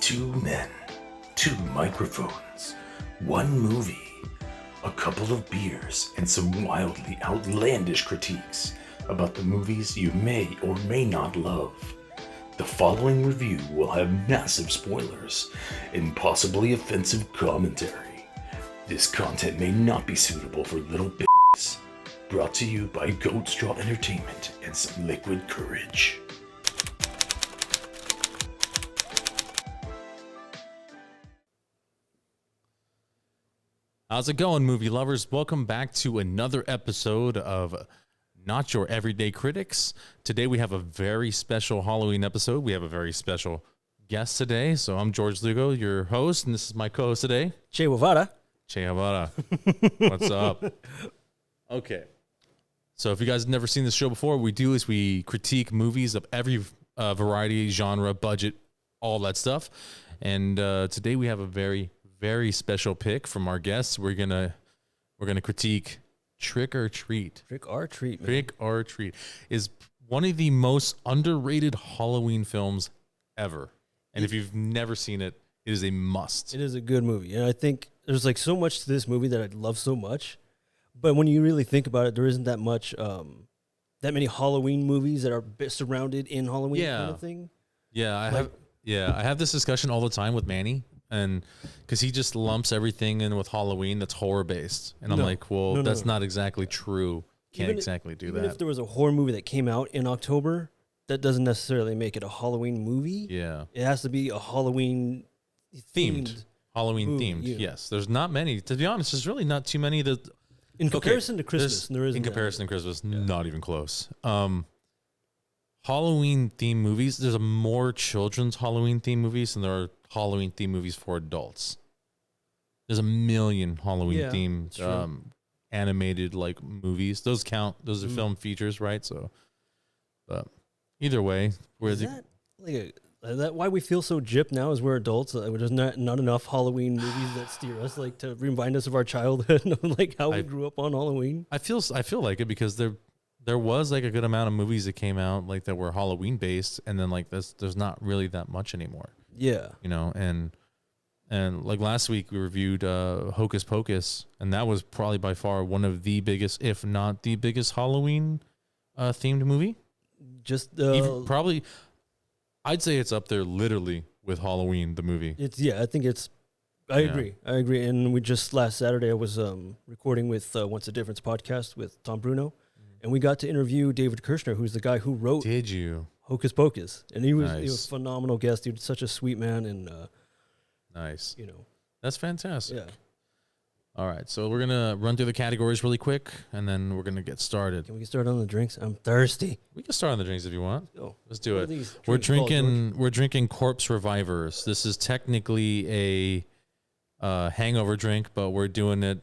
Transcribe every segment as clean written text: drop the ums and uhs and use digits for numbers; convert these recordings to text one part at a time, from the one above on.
Two men, two microphones, one movie, a couple of beers, and some wildly outlandish critiques about the movies you may or may not love. The following review will have massive spoilers and possibly offensive commentary. This content may not be suitable for little bitches. Brought to you by Goat Straw Entertainment and some liquid courage. How's it going, movie lovers? Welcome back to another episode of Not Your Everyday Critics. Today we have a very special Halloween episode. We have a very special guest today. So I'm George Lugo, your host, and this is my co-host today, Che Guevara. Che Guevara. What's up? Okay. So if you guys have never seen this show before, what we do is we critique movies of every variety, genre, budget, all that stuff. And today we have a very special pick from our guests. We're gonna critique Trick or Treat. Trick or Treat, man. Trick or Treat is one of the most underrated Halloween films ever. And if you've never seen it, it is a must. It is a good movie. And I think there's like so much to this movie that I love so much. But when you really think about it, there isn't that much, that many Halloween movies that are surrounded in Halloween kind of thing. Yeah, I have this discussion all the time with Manny. And because he just lumps everything in with Halloween that's horror based, and I'm like, well, that's not exactly true. Can't exactly do that. Even if there was a horror movie that came out in October, that doesn't necessarily make it a Halloween movie. Yeah, it has to be a Halloween themed. Halloween movie, themed. yeah. Yes, there's not many. To be honest, there's really not too many that. In comparison to Christmas, there isn't. In comparison to Christmas, not even close. Halloween themed movies. There's more children's Halloween themed movies than there are Halloween themed movies for adults. There's a million Halloween themed animated like movies. Those count. Those are film features, right? So, but either way, is that why we feel so gypped now as we're adults? There's not enough Halloween movies that steer us, like to remind us of our childhood, like how we grew up on Halloween. I feel like it because there was like a good amount of movies that came out like that were Halloween based, and then like there's not really that much anymore. Yeah, you know, and like last week we reviewed Hocus Pocus, and that was probably by far one of the biggest, if not the biggest, Halloween themed movie. Just probably, I'd say it's up there literally with Halloween the movie. I agree. And we just last Saturday I was recording with Once a Difference podcast with Tom Bruno, and we got to interview David Kirschner, who's the guy who wrote. Did you? Hocus Pocus, and he was a phenomenal guest. He was such a sweet man, and nice. You know, that's fantastic. Yeah. All right, so we're gonna run through the categories really quick, and then we're gonna get started. Can we get started on the drinks? I'm thirsty. We can start on the drinks if you want. Let's do it. We're drinking Corpse Revivers. This is technically a hangover drink, but we're doing it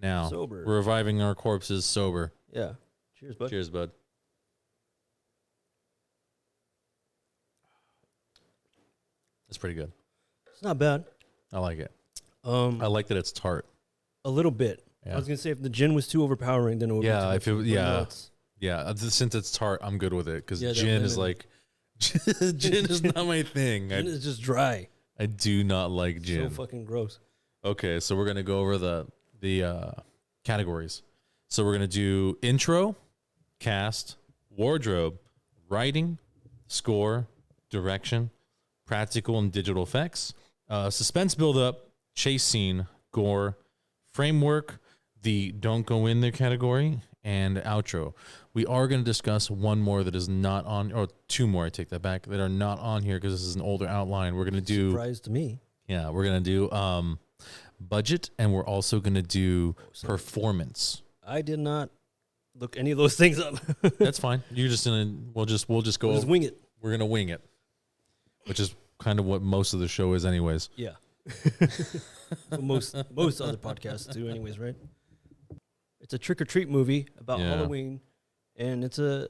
now. Sober. We're reviving our corpses sober. Yeah. Cheers, bud. Cheers, bud. It's pretty good. It's not bad. I like it. I like that it's tart. A little bit. Yeah. I was gonna say if the gin was too overpowering, then it would. Since it's tart, I'm good with it because gin is like gin is not my thing. Gin is just dry. I do not like gin. So fucking gross. Okay, so we're gonna go over the categories. So we're gonna do intro, cast, wardrobe, writing, score, direction, practical and digital effects, suspense build-up, chase scene, gore, framework, the don't go in there category, and outro. We are going to discuss one more that is not on, or two more, I take that back, that are not on here because this is an older outline. We're going to do... Surprise to me. Yeah, we're going to do budget, and we're also going to do performance. I did not look any of those things up. That's fine. You're just going to... We'll just go... Just wing it. We're going to wing it, which is kind of what most of the show is anyways. Yeah. most other podcasts do anyways, right? It's a trick-or-treat movie about Halloween, and it's a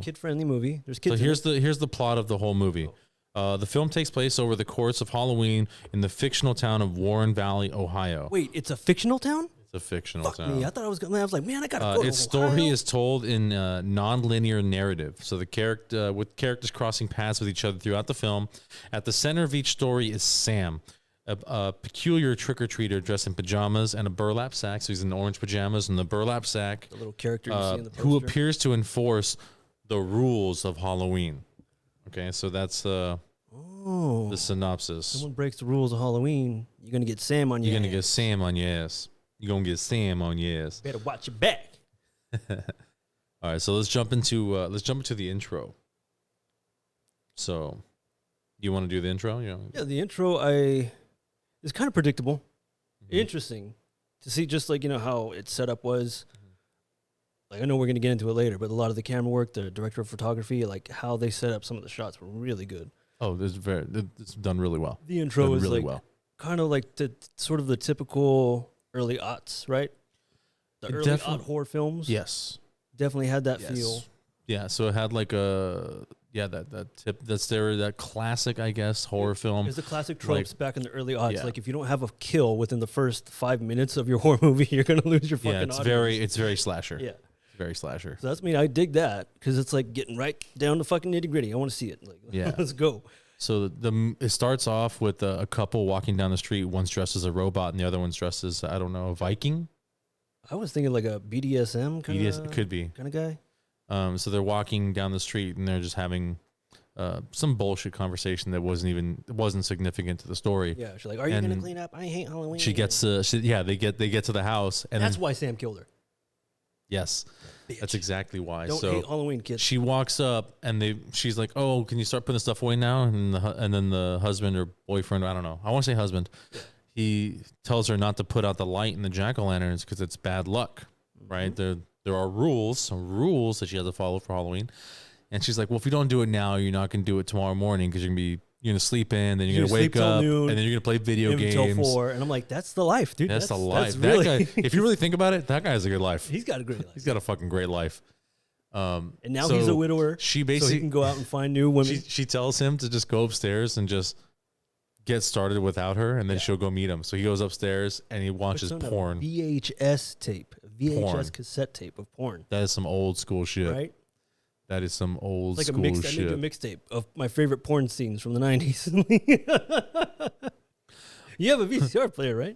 kid-friendly movie. There's kids. So here's the plot of the whole movie. The film takes place over the course of Halloween in the fictional town of Warren Valley, Ohio. Wait, it's a fictional town? It's a fictional Fuck town. me. I thought I was going. I was like, man, I gotta go. Its story is told in non-linear narrative. So the with characters crossing paths with each other throughout the film. At the center of each story is Sam, a peculiar trick-or-treater dressed in pajamas and a burlap sack. So he's in orange pajamas and the burlap sack. The little character you see in the poster. Who appears to enforce the rules of Halloween. Okay, so that's the synopsis. Someone breaks the rules of Halloween, you're gonna get Sam on your You're ass. gonna get Sam on your ass. You're gonna get Sam on your ass. Better watch your back. All right, so let's jump into the intro. So, you want to do the intro? Yeah, the intro is kind of predictable. Interesting to see just like, how its setup was. Like, I know we're going to get into it later, but a lot of the camera work, the director of photography, like how they set up some of the shots were really good. Oh, it's done really well. The intro done is really like well. Kind of like the sort of the typical early aughts, right? The early aught horror films. Yes. Definitely had that Yes. feel. Yeah, so it had like that tip that's there, that classic, I guess, horror film. There's the classic tropes back in the early aughts. Yeah. Like if you don't have a kill within the first 5 minutes of your horror movie, you're gonna lose your fucking it's audience. it's very slasher. Yeah. Very slasher. So I dig that because it's like getting right down to fucking nitty gritty. I want to see it. Like, Yeah. let's go. So it starts off with a couple walking down the street. One's dressed as a robot and the other one's dressed as, I don't know, a Viking. I was thinking like a BDSM kind It could be. of guy. So they're walking down the street and they're just having some bullshit conversation that wasn't significant to the story. Yeah, she's like, "Are you gonna clean up? I hate Halloween." They get to the house, and that's why Sam killed her. Yes, Bitch. that's exactly why. Don't hate Halloween, kids. She walks up and she's like, "Oh, can you start putting the stuff away now?" And then the husband or boyfriend, I don't know, I want to say husband, he tells her not to put out the light in the jack-o'-lanterns because it's bad luck, right? There are some rules that she has to follow for Halloween, and she's like, "Well, if you don't do it now, you're not gonna do it tomorrow morning because you're gonna sleep in, then you're gonna wake up, and then you're gonna play video games until 4." And I'm like, "That's the life, dude. That's the life." That's That really guy, if you really think about it, that guy has a good life. He's got a great life. He's got a fucking great life. And now he's a widower. She so basically he can go out and find new women. She tells him to just go upstairs and just get started without her, and then she'll go meet him. So he goes upstairs and he watches porn. VHS tape, VHS Porn. cassette tape of porn. That is some old school shit. Right? That is some old It's like school I shit. made a mixtape of my favorite porn scenes from the 90s. You have a VCR player, right?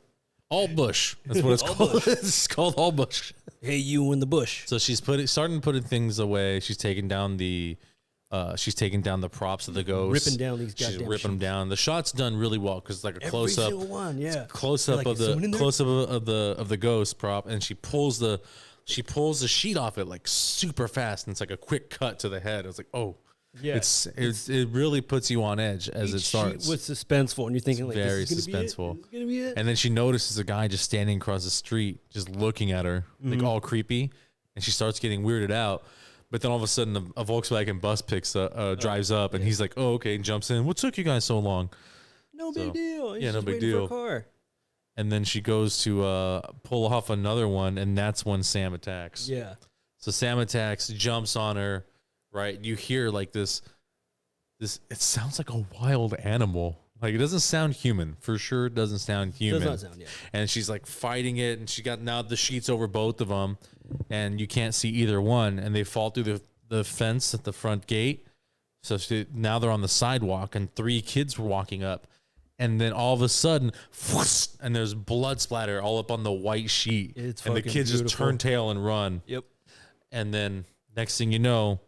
All Bush. That's what it's called. It's called All Bush. Hey, you in the bush. So she's starting putting things away. She's taking down the props of the ghosts. Ripping down these goddamn She's ripping them down. The shot's done really well because it's like a Every close up. single one, yeah. Close up Like, of is someone in the there? of the ghost prop, and she pulls the sheet off it like super fast, and it's like a quick cut to the head. I was like, oh, Yeah. it really puts you on edge as it starts. It was suspenseful, and you're thinking, It's like, very this is gonna suspenseful. Be it? This is gonna be it? And then she notices a guy just standing across the street, just looking at her, like all creepy, and she starts getting weirded out. But then all of a sudden, a Volkswagen bus drives up, and he's like, "Oh, okay," and jumps in. What took you guys so long? No big deal. He's yeah, no just big waiting for deal. a car. And then she goes to pull off another one, and that's when Sam attacks. Yeah. So Sam attacks, jumps on her, right? You hear like this. It sounds like a wild animal. Like it doesn't sound human. For sure, it doesn't sound human. Does not sound, yeah. And she's like fighting it, and she got now the sheets over both of them, and you can't see either one, and they fall through the fence at the front gate. So now they're on the sidewalk, and 3 kids were walking up, and then all of a sudden, whoosh, and there's blood splatter all up on the white sheet, It's and the fucking kids just beautiful. turn tail and run. Yep. And then next thing you know,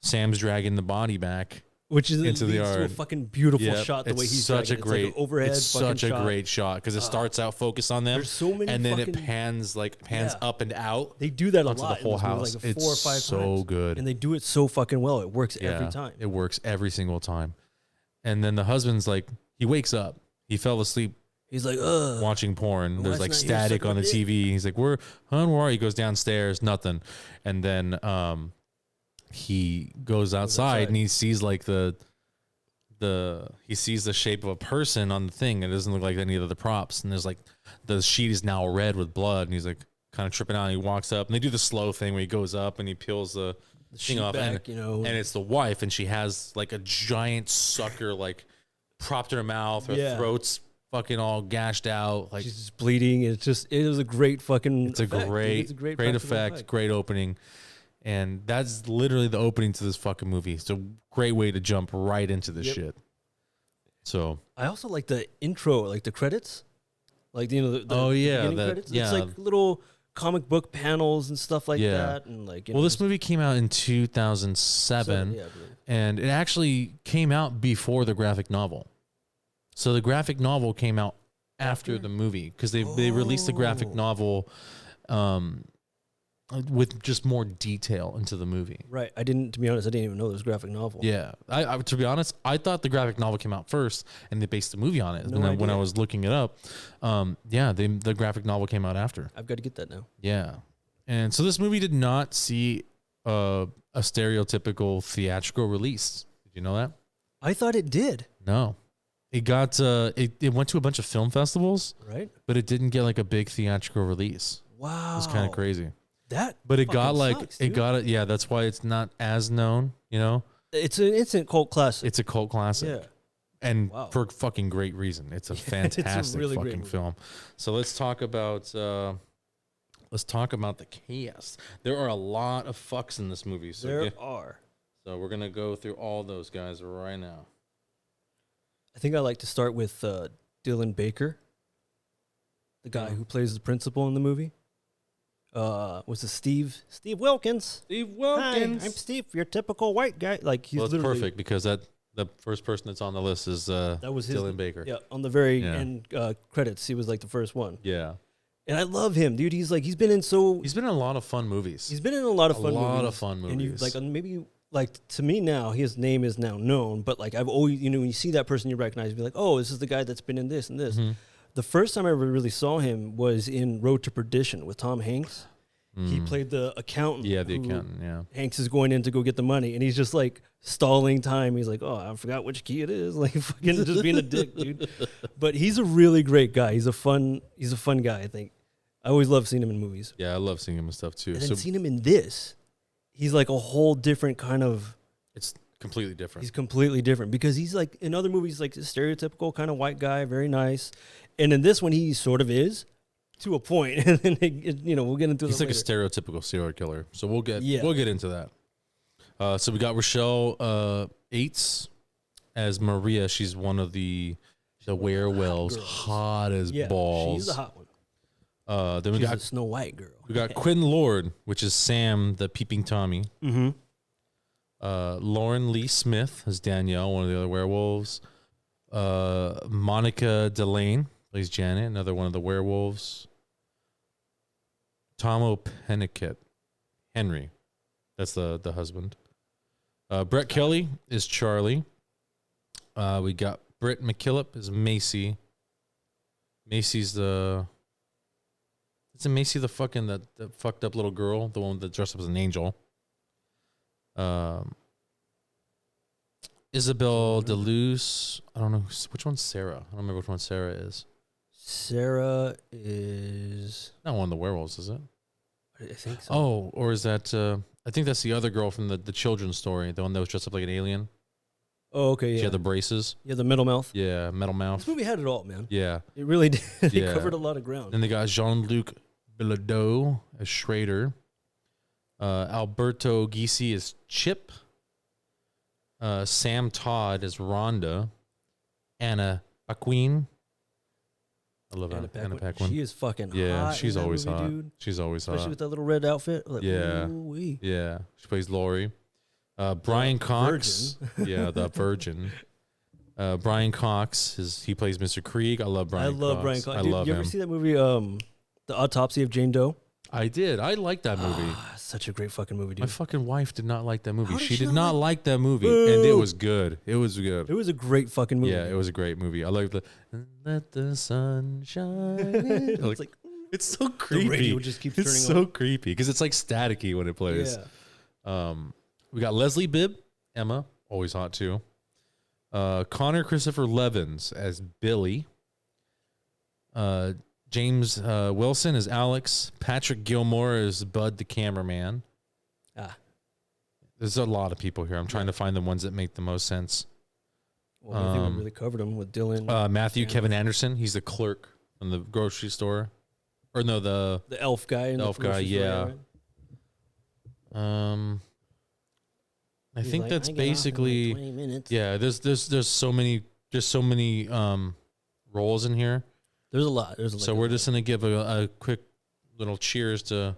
Sam's dragging the body back. Which is into the leads to a yard. fucking beautiful Yep, shot. The way it's he's such dragging a great it's like an overhead. It's fucking such a shot. great shot because it starts out focused on them. There's so many and then fucking- it pans Yeah. up and out. They do that a onto lot the whole in this movie, house. like It's 4 or 5 so times. good. And they do it so fucking well. It works every time. It works every single time. And then the husband's like, he wakes up. He fell asleep He's like, ugh. watching porn. There's wife's like not here static sucking on the my dick. TV. He's like, where are you? He goes downstairs, nothing. And then he goes outside and he sees like he sees the shape of a person on the thing. It doesn't look like any of the props. And there's like the sheet is now red with blood. And he's like kind of tripping out. And he walks up and they do the slow thing where he goes up and he peels the thing sheet off. back, and it's the wife, and she has like a giant sucker like propped in her mouth. Her throat's fucking all gashed out. Like she's just bleeding. It was a great fucking. It's a great effect, great opening. And that's literally the opening to this fucking movie. It's a great way to jump right into this shit. So I also like the intro, like the credits, like the credits. Yeah, it's like little comic book panels and stuff like that. And like, this movie came out in 2007, and it actually came out before the graphic novel. So the graphic novel came out after the movie because they released the graphic novel. With just more detail into the movie. Right. To be honest, I didn't even know there was a graphic novel. Yeah. I to be honest, I thought the graphic novel came out first and they based the movie on it. When I was looking it up, the graphic novel came out after. I've got to get that now. Yeah. And so this movie did not see a stereotypical theatrical release. Did you know that? I thought it did. No. It got it went to a bunch of film festivals, right? But it didn't get like a big theatrical release. Wow. It was kind of crazy. But it got like sucks, it got it. Yeah, that's why it's not as known. You know, it's an instant cult classic. It's a cult classic. Yeah, and for fucking great reason. It's a fantastic it's a really fucking film. So let's talk about the cast. There are a lot of fucks in this movie. So there are. So we're gonna go through all those guys right now. I think I like to start with Dylan Baker, the guy who plays the principal in the movie. Was it Steve Wilkins? Steve Wilkins. Hi, I'm Steve, your typical white guy. Like he's perfect because the first person that's on the list is Dylan Baker. Yeah, on the very end credits, he was like the first one. Yeah, and I love him, dude. He's been in a lot of fun movies. He's been in a lot of fun movies. And maybe to me now, his name is now known, but like I've always, when you see that person, you recognize, be like, oh, this is the guy that's been in this and this. Mm-hmm. The first time I ever really saw him was in Road to Perdition with Tom Hanks. He played the accountant. Yeah, the accountant, yeah. Hanks is going in to go get the money, and he's just, like, stalling time. He's like, oh, I forgot which key it is. Like, fucking just being a dick, dude. But he's a really great guy. He's a fun guy, I think. I always love seeing him in movies. Yeah, I love seeing him in stuff, too. And then seeing him in this, he's, like, a whole different kind of... It's completely different. He's completely different because he's, like, in other movies, like, a stereotypical kind of white guy, very nice. And in this one, he sort of is, to a point. And then, we'll get into it. He's like later. A stereotypical serial killer. So we'll get into that. So we got Rochelle Aites as Maria. She's one of the werewolves. Hot as balls. She's a hot one. Then we got a Snow White girl. We got Quinn Lord, which is Sam, the peeping Tommy. Mm-hmm. Lauren Lee Smith as Danielle, one of the other werewolves. Monica Delane plays Janet, another one of the werewolves. Tomo Pennicott, Henry, that's the husband. Brett Kelly is Charlie. We got Britt McKillop as Macy. Macy's isn't Macy the fucking the fucked up little girl, the one that dressed up as an angel? Isabel DeLuce. I don't know which one's Sarah. I don't remember which one Sarah is. Sarah is not one of the werewolves, is it? I think so. Oh, or is that? I think that's the other girl from the children's story, the one that was dressed up like an alien. Oh, okay. Yeah. She had the braces. Yeah, the metal mouth. Yeah, metal mouth. This movie had it all, man. Yeah, it really did. It covered a lot of ground. And they got Jean-Luc Bilodeau as Schrader. Alberto Ghisi as Chip. Sam Todd as Rhonda. Anna Paquin. I love Anna Paquin. She is fucking hot. Yeah, she's always movie, hot. Dude. She's always Especially hot. with that little red outfit. Like, yeah. Ooh-wee. Yeah. She plays Lori. Brian Cox. Yeah, the Virgin. Brian Cox, he plays Mr. Krieg. I love Brian Cox. I love Brian Cox. Dude, love you him. ever see that movie, The Autopsy of Jane Doe? I did. I liked that movie. Such a great fucking movie, dude. My fucking wife did not like that movie. She did not like that movie. Boo. And it was good. It was good. It was a great fucking movie. Yeah, it was a great movie. I like the let the sun shine. It's so creepy. The radio just keeps turning on. It's so creepy because it's like staticky when it plays. Yeah. We got Leslie Bibb, Emma, always hot too. Connor Christopher Levins as Billy. James Wilson as Alex. Patrick Gilmore as Bud the cameraman. There's a lot of people here. I'm trying to find the ones that make the most sense. Well, I think we really covered him with Dylan. Matthew Kevin Anderson. He's the clerk in the grocery store. Or no, the elf guy. The elf guy, yeah. Right? I think that's basically 20 minutes. Yeah, there's so many roles in here. There's a lot. So we're just gonna give a quick little cheers to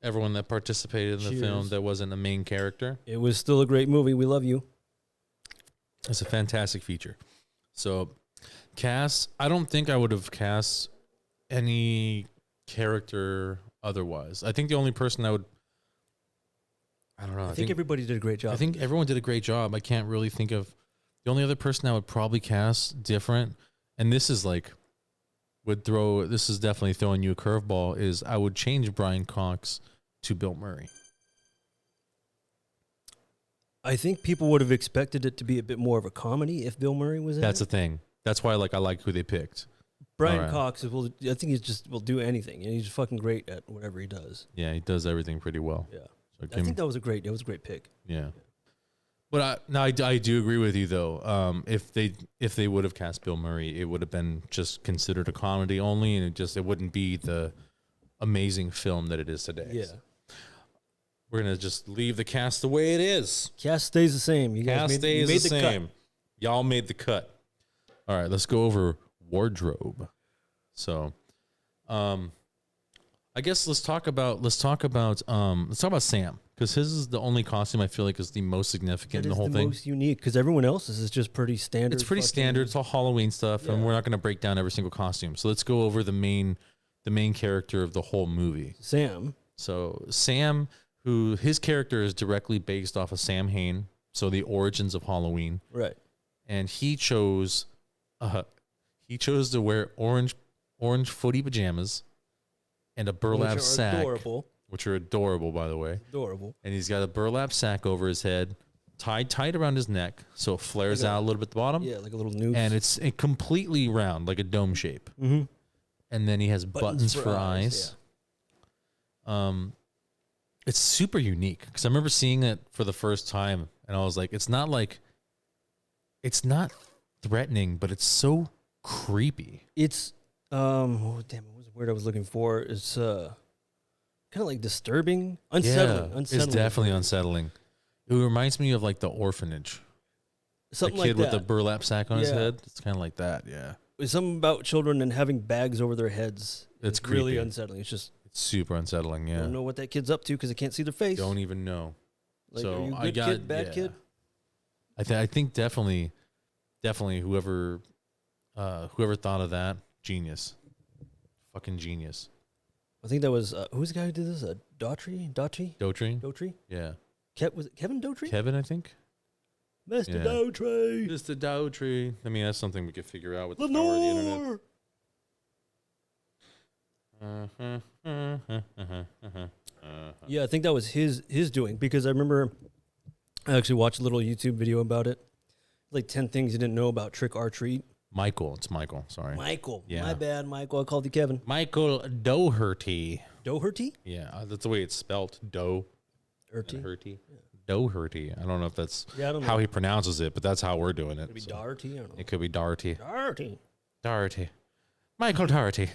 everyone that participated in the film that wasn't a main character. It was still a great movie. We love you. It's a fantastic feature. So cast, I don't think I would have cast any character otherwise. I think the only person I don't know. I think everybody did a great job. I think everyone did a great job. I can't really think of the only other person I would probably cast different. And this is this is definitely throwing you a curveball, is I would change Brian Cox to Bill Murray. I think people would have expected it to be a bit more of a comedy if Bill Murray was in That's it. the thing. That's why I like who they picked. Brian Cox, I think will do anything. And he's fucking great at whatever he does. Yeah, he does everything pretty well. Yeah. So I think that was a great pick. Yeah. But I do agree with you though. If they would have cast Bill Murray, it would have been just considered a comedy only, and it wouldn't be the amazing film that it is today. Yeah. So we're gonna just leave the cast the way it is. Cast stays the same. You guys made the same. Cut. Y'all made the cut. All right, let's go over wardrobe. So, I guess let's talk about Sam, because his is the only costume I feel like is the most significant in the whole thing. Most unique, because everyone else's is just pretty standard. It's pretty standard. It's all Halloween stuff, and we're not going to break down every single costume. So let's go over the main character of the whole movie, Sam. So Sam, who his character is directly based off of Sam Hain, so the origins of Halloween, right? And he chose to wear orange footy pajamas and a burlap sack, which are adorable, by the way. Adorable. And he's got a burlap sack over his head, tied tight around his neck, so it flares out a little bit at the bottom. Yeah, like a little noose. And it's completely round, like a dome shape. Mm-hmm. And then he has buttons for eyes. Yeah. It's super unique, because I remember seeing it for the first time, and I was like, it's not threatening, but it's so creepy. It's what was the word I was looking for? It's kind of like disturbing, unsettling. Yeah, it's definitely unsettling. It reminds me of like The Orphanage. Something the kid like that. with the burlap sack on his head. It's kind of like that. Yeah. It's something about children and having bags over their heads. It's really creepy. unsettling. It's super unsettling. Yeah. Don't know what that kid's up to because I can't see their face. Don't even know. Like, so are you a good kid, bad kid? I think definitely whoever thought of that, genius, fucking genius. I think that was who's the guy who did this? Daughtry. Yeah. Was it Kevin Daughtry? Kevin, I think. Mr. Daughtry. Mr. Daughtry. I mean, that's something we could figure out with the power of the internet. Yeah, I think that was his doing, because I remember I actually watched a little YouTube video about it. Like 10 things you didn't know about Trick or Treat. It's Michael. Sorry. Michael. Yeah. My bad, Michael. I called you Kevin. Michael Dougherty. Dougherty? Yeah, that's the way it's spelled. Dougherty. Dougherty. I don't know if that's how he pronounces it, but that's how we're doing it. Could be Dougherty. I don't know. It could be Dougherty. Dougherty. Michael Dougherty.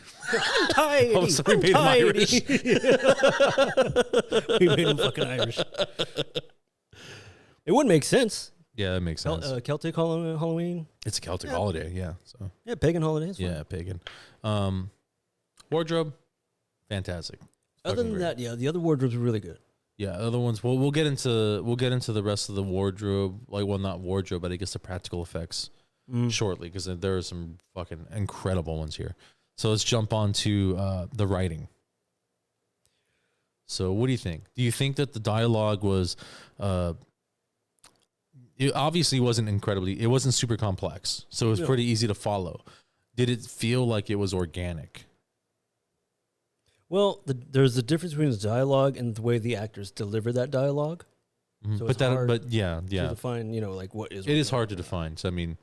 Tidy. Oh, so we made him Irish. We made him fucking Irish. It wouldn't make sense. Yeah, that makes sense. Celtic Halloween. It's a Celtic holiday, yeah. So yeah, pagan holidays. Yeah, pagan. Wardrobe, fantastic. Other than that, yeah, the other wardrobes were really good. Yeah, other ones. Well, we'll get into the rest of the wardrobe. Not wardrobe, but I guess the practical effects shortly, because there are some fucking incredible ones here. So let's jump on to the writing. So what do you think? Do you think that the dialogue was? It obviously it wasn't super complex, so it was pretty easy to follow. Did it feel like it was organic? Well, there's a difference between the dialogue and the way the actors deliver that dialogue. Mm-hmm. So yeah. To define, like what is. It is hard to define. So I mean,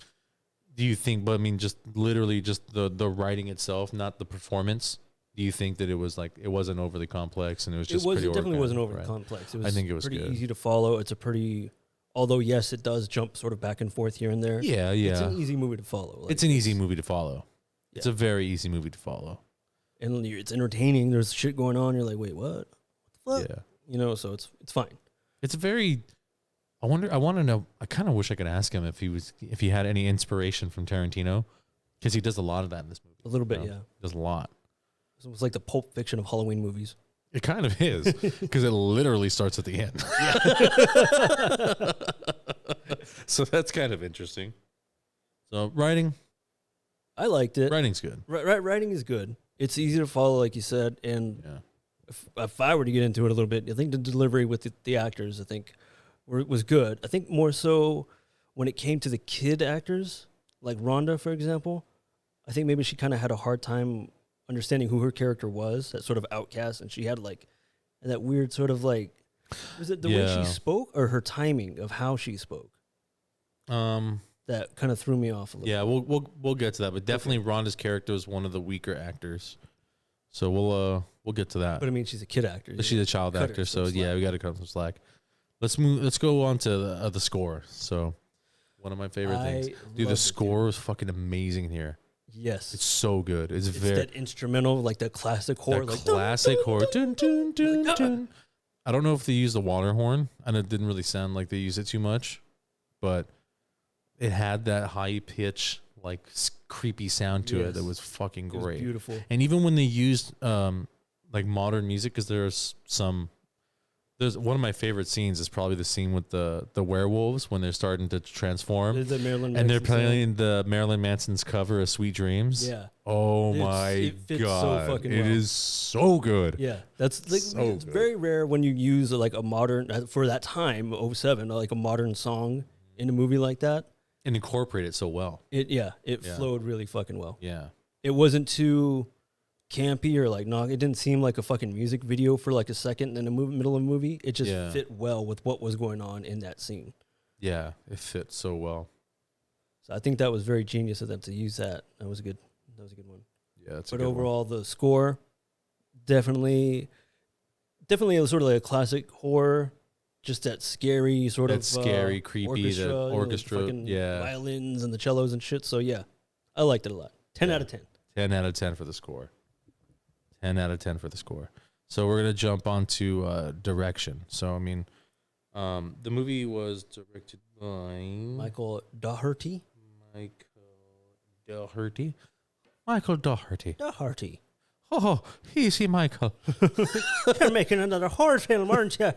do you think? But I mean, just literally, just the writing itself, not the performance. Do you think that it was it wasn't overly complex and it was just? It definitely wasn't overly complex. I think it was pretty good. easy to follow. It's a pretty Although, yes, it does jump sort of back and forth here and there. Yeah, yeah. It's an easy movie to follow. Like, it's an easy movie to follow. Yeah. It's a very easy movie to follow. And it's entertaining. There's shit going on. You're like, wait, what? What the fuck? Yeah. You know, so it's fine. It's a very. I want to know. I kind of wish I could ask him if he had any inspiration from Tarantino, because he does a lot of that in this movie. A little bit, you know? yeah. He does a lot. It's almost like the Pulp Fiction of Halloween movies. It kind of is, because it literally starts at the end. So that's kind of interesting. So writing, I liked it. writing's good. Writing is good. It's easy to follow, like you said. And Yeah. if I were to get into it a little bit, I think the delivery with the actors, I think, was good. I think more so when it came to the kid actors, like Rhonda, for example, I think maybe she kind of had a hard time understanding who her character was, that sort of outcast, and she had like that weird sort of like, was it the way she spoke or her timing of how she spoke? That kind of threw me off a little. Yeah, we'll get to that, but definitely Rhonda's character was one of the weaker actors. So we'll get to that. But I mean, she's a kid actor. But she's a child actor, so yeah, we got to cut some slack. Let's go on to the score. So one of my favorite things. Dude, the score was fucking amazing here. Yes. It's so good. It's very that instrumental, like that classic horror. That classic horror. Dun, dun, dun, dun. I don't know if they used the water horn, and it didn't really sound like they used it too much, but it had that high pitch, like creepy sound to it that was fucking great. It was beautiful. And even when they used like modern music, because there's one of my favorite scenes is probably the scene with the werewolves when they're starting to transform, and they're playing the Marilyn Manson's cover of Sweet Dreams. Yeah. Oh my god, so it is so good. Yeah, that's like so it's very rare when you use like a modern for that time, 07, like a modern song in a movie like that, and incorporate it so well. It flowed really fucking well. Yeah, it wasn't too campy or like it didn't seem like a fucking music video for like a second in the middle of a movie. It just fit well with what was going on in that scene. Yeah, it fit so well. So I think that was very genius of them to use that. That was a good one. Yeah, but overall, the score definitely sort of like a classic horror. Just that scary sort of scary, creepy, the orchestra, violins and the cellos and shit. So yeah, I liked it a lot. 10 out of 10. 10 out of 10 for the score. 10 out of 10 for the score. So we're gonna jump on to direction. So I mean, the movie was directed by Michael Dougherty. Michael Dougherty. Dougherty. Oh, easy, Michael. You're making another horror film, aren't you?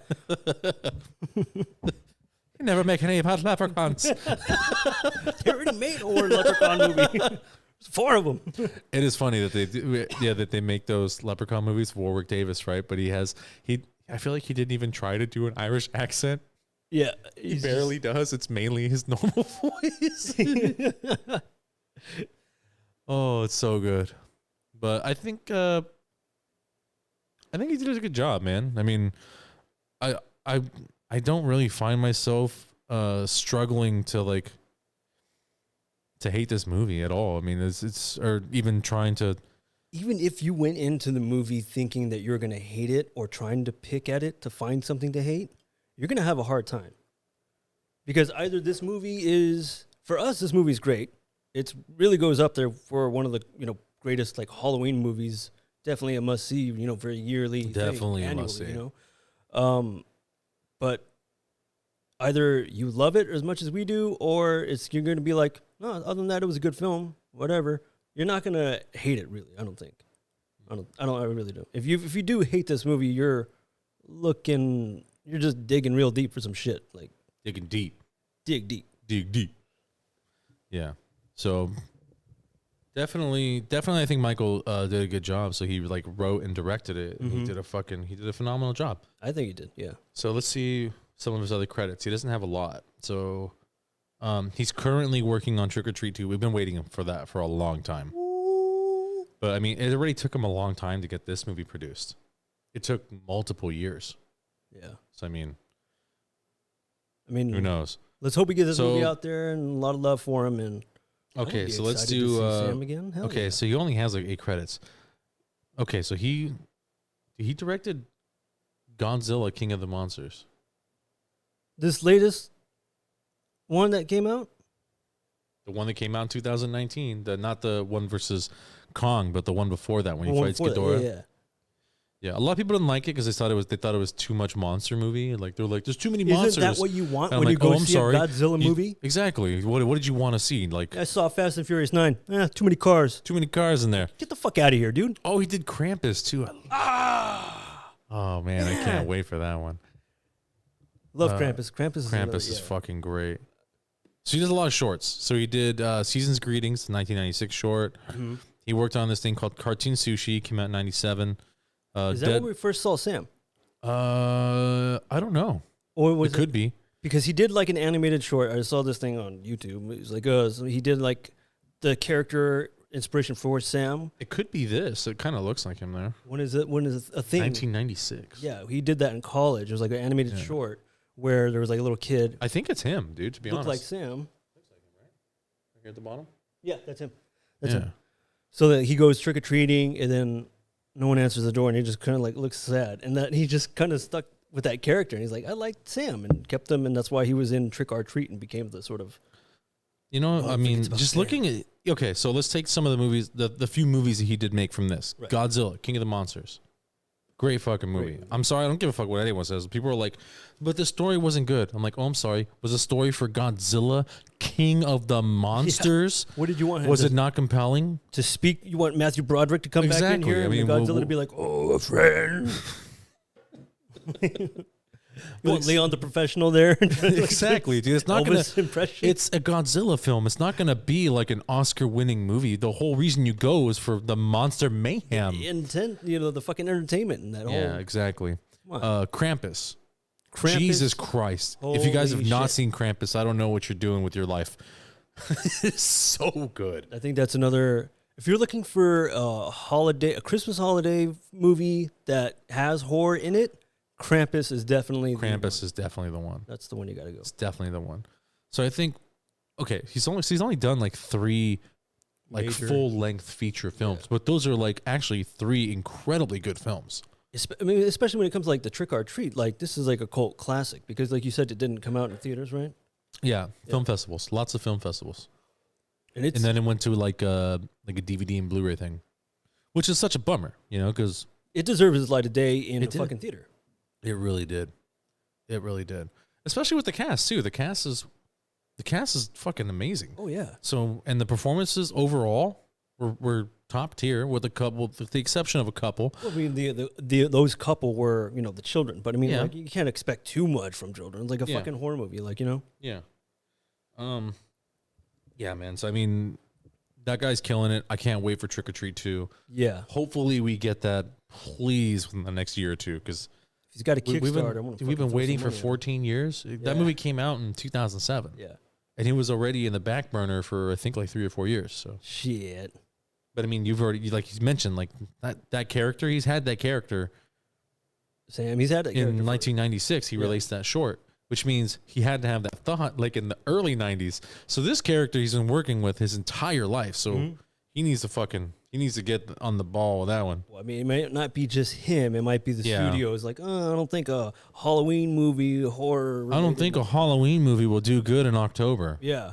You never make any about leprechauns. They already made a horror leprechaun movie. There's 4 of them. It is funny that they make those leprechaun movies. Warwick Davis, right? But I feel like he didn't even try to do an Irish accent. Yeah, he barely does. It's mainly his normal voice. Oh, it's so good. But I think he did a good job, man. I mean, I don't really find myself struggling to hate this movie at all. I mean, it's or even trying to. Even if you went into the movie thinking that you're going to hate it or trying to pick at it to find something to hate, you're going to have a hard time. Because either this movie is, for us, this movie's great. It really goes up there for one of the, greatest like Halloween movies. Definitely a must see, for a yearly definitely thing, a must see. But either you love it as much as we do, or you're going to be like, no, other than that, it was a good film, whatever. You're not going to hate it, really. I don't think. I really do. If you do hate this movie, you're just digging real deep for some shit. Like digging deep. Dig deep. Dig deep. Yeah. So definitely I think Michael did a good job. So he wrote and directed it, and he did a phenomenal job. I think he did, yeah. So let's see some of his other credits. He doesn't have a lot. So he's currently working on Trick or Treat 2. We've been waiting for that for a long time. Ooh. But I mean, it already took him a long time to get this movie produced. It took multiple years. Yeah. So I mean, who knows? Let's hope we get this movie out there, and a lot of love for him. And okay, so let's do Sam again. Okay, so he only has 8 credits. Okay, so he directed Godzilla, King of the Monsters. This latest one that came out? The one that came out in 2019. Not the one versus Kong, but the one before that when he fights Ghidorah. Yeah. Yeah, a lot of people didn't like it because they thought it was too much monster movie. Like they're like, there's too many monsters. Isn't that what you want when you go see a Godzilla movie? Exactly. What did you want to see? Like I saw Fast and Furious 9. Too many cars. Too many cars in there. Get the fuck out of here, dude. Oh, he did Krampus too. Oh man, I can't wait for that one. Love Krampus. Krampus is fucking great. So he does a lot of shorts. So he did Season's Greetings, 1996 short. Mm-hmm. He worked on this thing called Cartoon Sushi, came out in 97. Is that when we first saw Sam? I don't know. Or was it could be. Because he did like an animated short. I saw this thing on YouTube. It was like, so he did like the character inspiration for Sam. It could be this. It kind of looks like him there. When is it a thing? 1996. Yeah, he did that in college. It was like an animated short where there was like a little kid. I think it's him, dude, to be honest. Looked like Sam. Looks like him, right? Right here at the bottom? Yeah, that's him. That's him. So that he goes trick-or-treating and then no one answers the door and he just kind of like looks sad. And that he just kind of stuck with that character. And he's like, I liked Sam and kept him. And that's why he was in Trick or Treat and became the sort of... You know, I mean, just Sam. Looking at... Okay, so let's take some of the movies, the few movies that he did make from this. Right. Godzilla, King of the Monsters. Great fucking movie. I'm sorry, I don't give a fuck what anyone says. People are like, but the story wasn't good. I'm like, oh, I'm sorry. Was the story for Godzilla, King of the Monsters? Yeah. What did you want? Was it not compelling? To speak, you want Matthew Broderick to come back in here and Godzilla to be like, oh, a friend. You want Leon the Professional there? Exactly, dude. It's not Elvis impression. It's a Godzilla film. It's not gonna be like an Oscar-winning movie. The whole reason you go is for the monster mayhem. The fucking entertainment and that whole. Yeah, exactly. Krampus. Jesus Christ! Holy if you guys have not seen Krampus, I don't know what you're doing with your life. It's so good. I think that's another. If you're looking for a Christmas holiday movie that has horror in it. Krampus is definitely the one. That's the one you got to go. It's definitely the one. So I think, okay, he's only done like 3 like full length feature films, but those are like actually 3 incredibly good films. I mean, especially when it comes to like the Trick or Treat, like this is like a cult classic because, like you said, it didn't come out in theaters, right? Yeah, film festivals, lots of film festivals, and then it went to like a DVD and Blu-ray thing, which is such a bummer, you know, because it deserves its light of day in a fucking theater. It really did. It really did. Especially with the cast too. The cast is fucking amazing. Oh yeah. So and the performances overall were top tier with the exception of a couple. Well, I mean those couple were, the children, but I mean like you can't expect too much from children. It's like a fucking horror movie, like, Yeah. Yeah, man. So I mean that guy's killing it. I can't wait for Trick or Treat 2. Yeah. Hopefully we get that please within the next year or two cuz he's got a Kickstarter. We've been waiting for 14 years. Yeah. That movie came out in 2007. Yeah. And he was already in the back burner for, I think, like 3 or 4 years. So shit. But, I mean, you've already, like you mentioned, like that character, he's had that character. Sam, he's had that character. In 1996, he released that short, which means he had to have that thought, like, in the early 90s. So this character he's been working with his entire life. So he needs to get on the ball with that one. Well, I mean, it might not be just him. It might be the studios. Like, I don't think a Halloween movie, horror. I don't think a Halloween movie will do good in October. Yeah.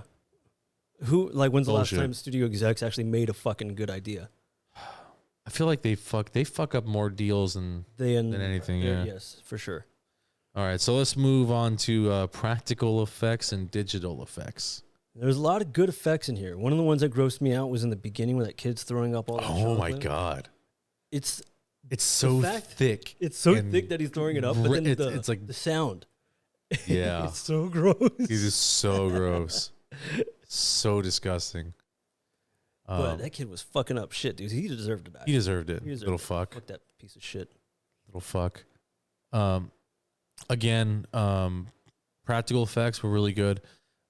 When's the last time studio execs actually made a fucking good idea? I feel like they fuck up more deals than anything. Yeah. Yes, for sure. All right, so let's move on to practical effects and digital effects. There's a lot of good effects in here. One of the ones that grossed me out was in the beginning when that kid's throwing up all that chocolate. My God. It's so thick. It's so thick that he's throwing it up, but then it's like the sound. Yeah. It's so gross. He's just so gross. So disgusting. But that kid was fucking up shit, dude. He deserved to die. He deserved it. Little fuck. Fuck that piece of shit. Little fuck. Again, practical effects were really good.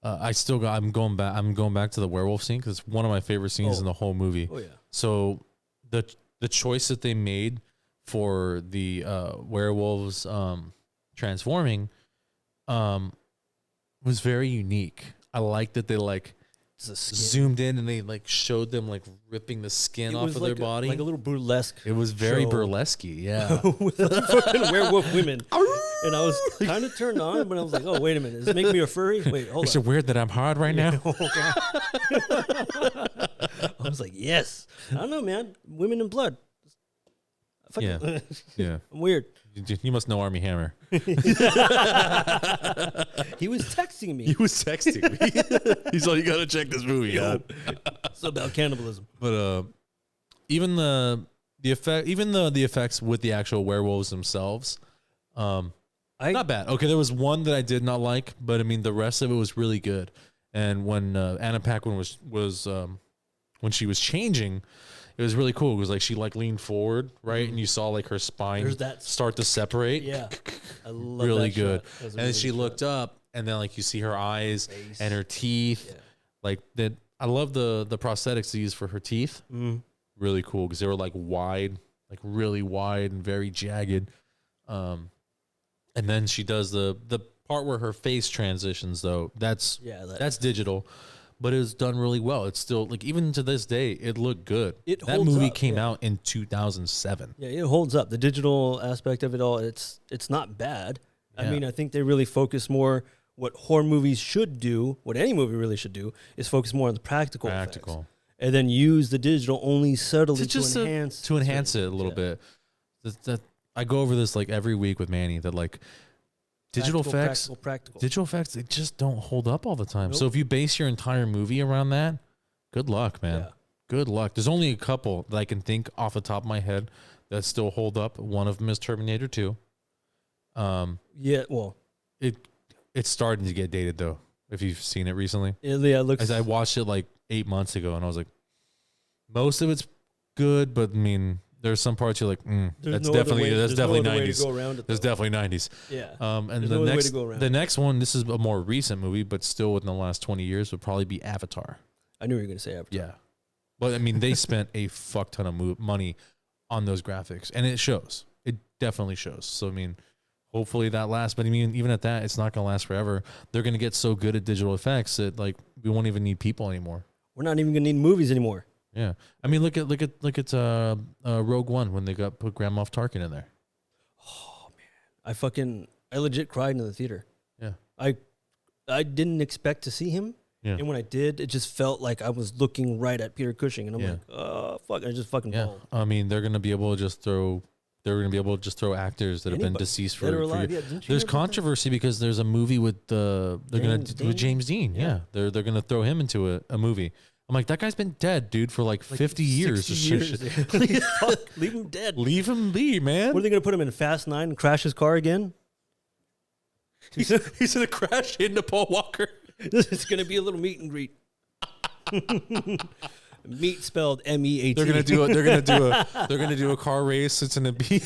I'm going back to the werewolf scene because it's one of my favorite scenes in the whole movie. Oh yeah. So the choice that they made for the werewolves transforming was very unique. I like that they zoomed in and they showed them ripping the skin off of their body, like a little burlesque. It was very burlesque, yeah. With fucking werewolf women. And I was kind of turned on, but I was like, oh, wait a minute. Does this make me a furry? Wait, hold Is on. it weird that I'm hard right now? Oh, God. I was like, yes. I don't know, man. Women in blood. Yeah. Yeah. I'm weird. You must know Army Hammer. He was texting me. He was texting me. He's like, you got to check this movie out. It's about cannibalism. But even the effects with the actual werewolves themselves, not bad. Okay, there was one that I did not like, but I mean the rest of it was really good. And when Anna Paquin was when she was changing, it was really cool. It was like she like leaned forward, right, and you saw like her spine start to separate. Yeah, I love really that good. Shot. And then she looked up, and then like you see her eyes and her teeth, like that. I love the prosthetics they use for her teeth. Really cool because they were like wide, like really wide and very jagged. And then she does the part where her face transitions though. That's digital, but it was done really well. It's still like even to this day, it looked good. That movie came out in 2007. Yeah, it holds up. The digital aspect of it all, it's not bad. Yeah. I mean, I think they really focus more. What horror movies should do, what any movie really should do, is focus more on the practical effects. And then use the digital only subtly to enhance it a little bit. That I go over this like every week with Manny. That like digital effects, they just don't hold up all the time. Nope. So if you base your entire movie around that, good luck, man. Yeah. Good luck. There's only a couple that I can think off the top of my head that still hold up. One of them is Terminator 2. It's starting to get dated though. If you've seen it recently, it looks. As I watched it like 8 months ago, and I was like, most of it's good, but I mean, there's some parts you're like, that's definitely 90s. There's definitely 90s. Yeah. And the next one, this is a more recent movie, but still within the last 20 years, would probably be Avatar. I knew you were going to say Avatar. Yeah. But I mean, they spent a fuck ton of money on those graphics, and it shows. It definitely shows. So I mean, hopefully that lasts. But I mean, even at that, it's not going to last forever. They're going to get so good at digital effects that like we won't even need people anymore. We're not even going to need movies anymore. Yeah, I mean, look at Rogue One when they put Grand Moff Tarkin in there. Oh man, I legit cried in the theater. Yeah, I didn't expect to see him, and when I did, it just felt like I was looking right at Peter Cushing, and I'm like, oh fuck, I just fucking bawled. I mean, they're gonna be able to just throw. They're going to be able to just throw actors that have been deceased for years. Yeah, there's controversy because there's a movie with with James Dean. Yeah, they're going to throw him into a movie. I'm like, that guy's been dead, dude, for like 50 years. 60 years. Leave him dead. Leave him be, man. What are they going to put him in Fast 9 and crash his car again? He's going to crash into Paul Walker. It's going to be a little meet and greet. Meat spelled MEAT. They're gonna do a car race. It's gonna be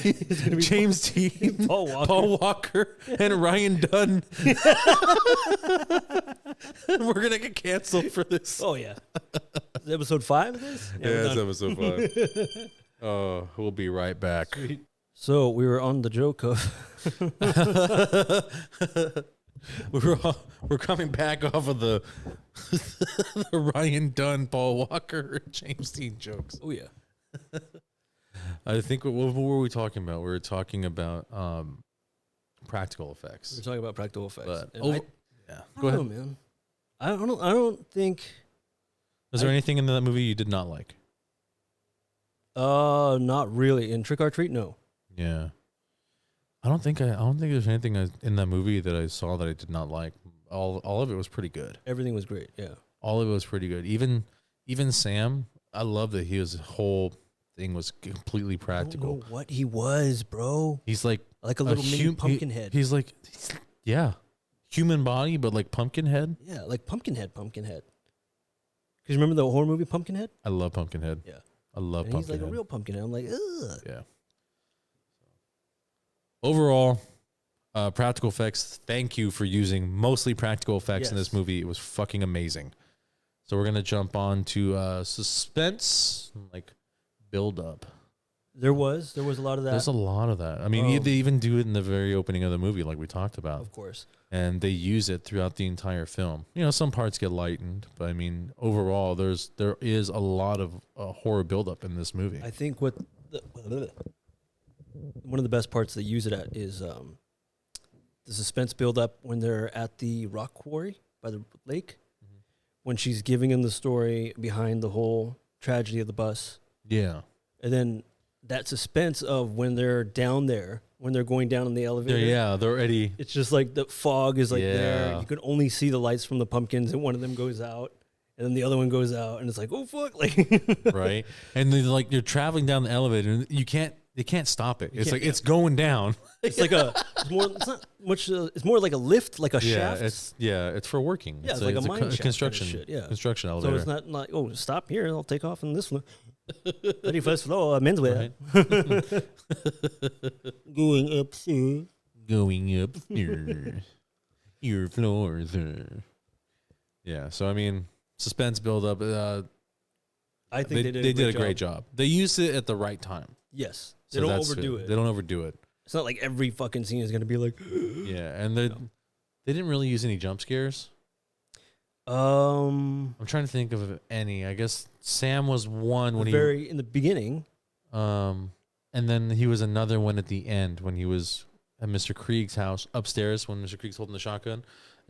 James Dean, Paul Walker, and Ryan Dunn. We're gonna get canceled for this. Oh yeah, is episode 5 of this? Yeah, it's episode 5. Oh, we'll be right back. Sweet. So we were on the joke of. We're coming back off of the Ryan Dunn, Paul Walker, James Dean jokes. Oh yeah. I think what were we talking about? We were talking about practical effects. We're talking about practical effects. Go ahead, man. I don't think. Was there anything in that movie you did not like? Not really. In Trick or Treat, no. Yeah. I don't think there's anything in that movie that I saw that I did not like. All of it was pretty good. Everything was great. Yeah. All of it was pretty good. Even Sam, I love that his whole thing was completely practical. I don't know what he was, bro. He's like a little mini pumpkin head. He's human body, but like pumpkin head. Yeah, like Pumpkinhead. Because you remember the horror movie Pumpkinhead? I love Pumpkinhead. Yeah. I love Pumpkinhead. He's like a real Pumpkinhead. I'm like, ugh. Yeah. Overall, practical effects, thank you for using mostly practical effects in this movie. It was fucking amazing. So we're going to jump on to suspense, like build up. There was a lot of that. There's a lot of that. I mean, they even do it in the very opening of the movie, like we talked about. Of course. And they use it throughout the entire film. You know, some parts get lightened, but I mean, overall, there is a lot of horror buildup in this movie. I think one of the best parts they use it at is the suspense build up when they're at the rock quarry by the lake, when she's giving him the story behind the whole tragedy of the bus. Yeah. And then that suspense of when they're down there, when they're going down in the elevator. They're already. It's just like the fog is like there. You can only see the lights from the pumpkins, and one of them goes out, and then the other one goes out, and it's like, oh fuck, like Right. And then like you're traveling down the elevator, and they can't stop it. It's like it's going down. It's like it's not much. It's more like a lift, like a shaft. It's for working. Yeah, it's like a mine shaft construction. kind of shit, yeah. Construction elevator. So it's not like, oh, stop here, I'll take off on this one. 31st floor, menswear. Right. Going up, sir. Going up here. Your floors. Yeah. So I mean, suspense build up. I think they did a great job. They used it at the right time. Yes. So They don't overdo it. They don't overdo it. It's not like every fucking scene is going to be like... Yeah, and they didn't really use any jump scares. I'm trying to think of any. I guess Sam was one when in the beginning. And then he was another one at the end when he was at Mr. Krieg's house upstairs when Mr. Krieg's holding the shotgun, and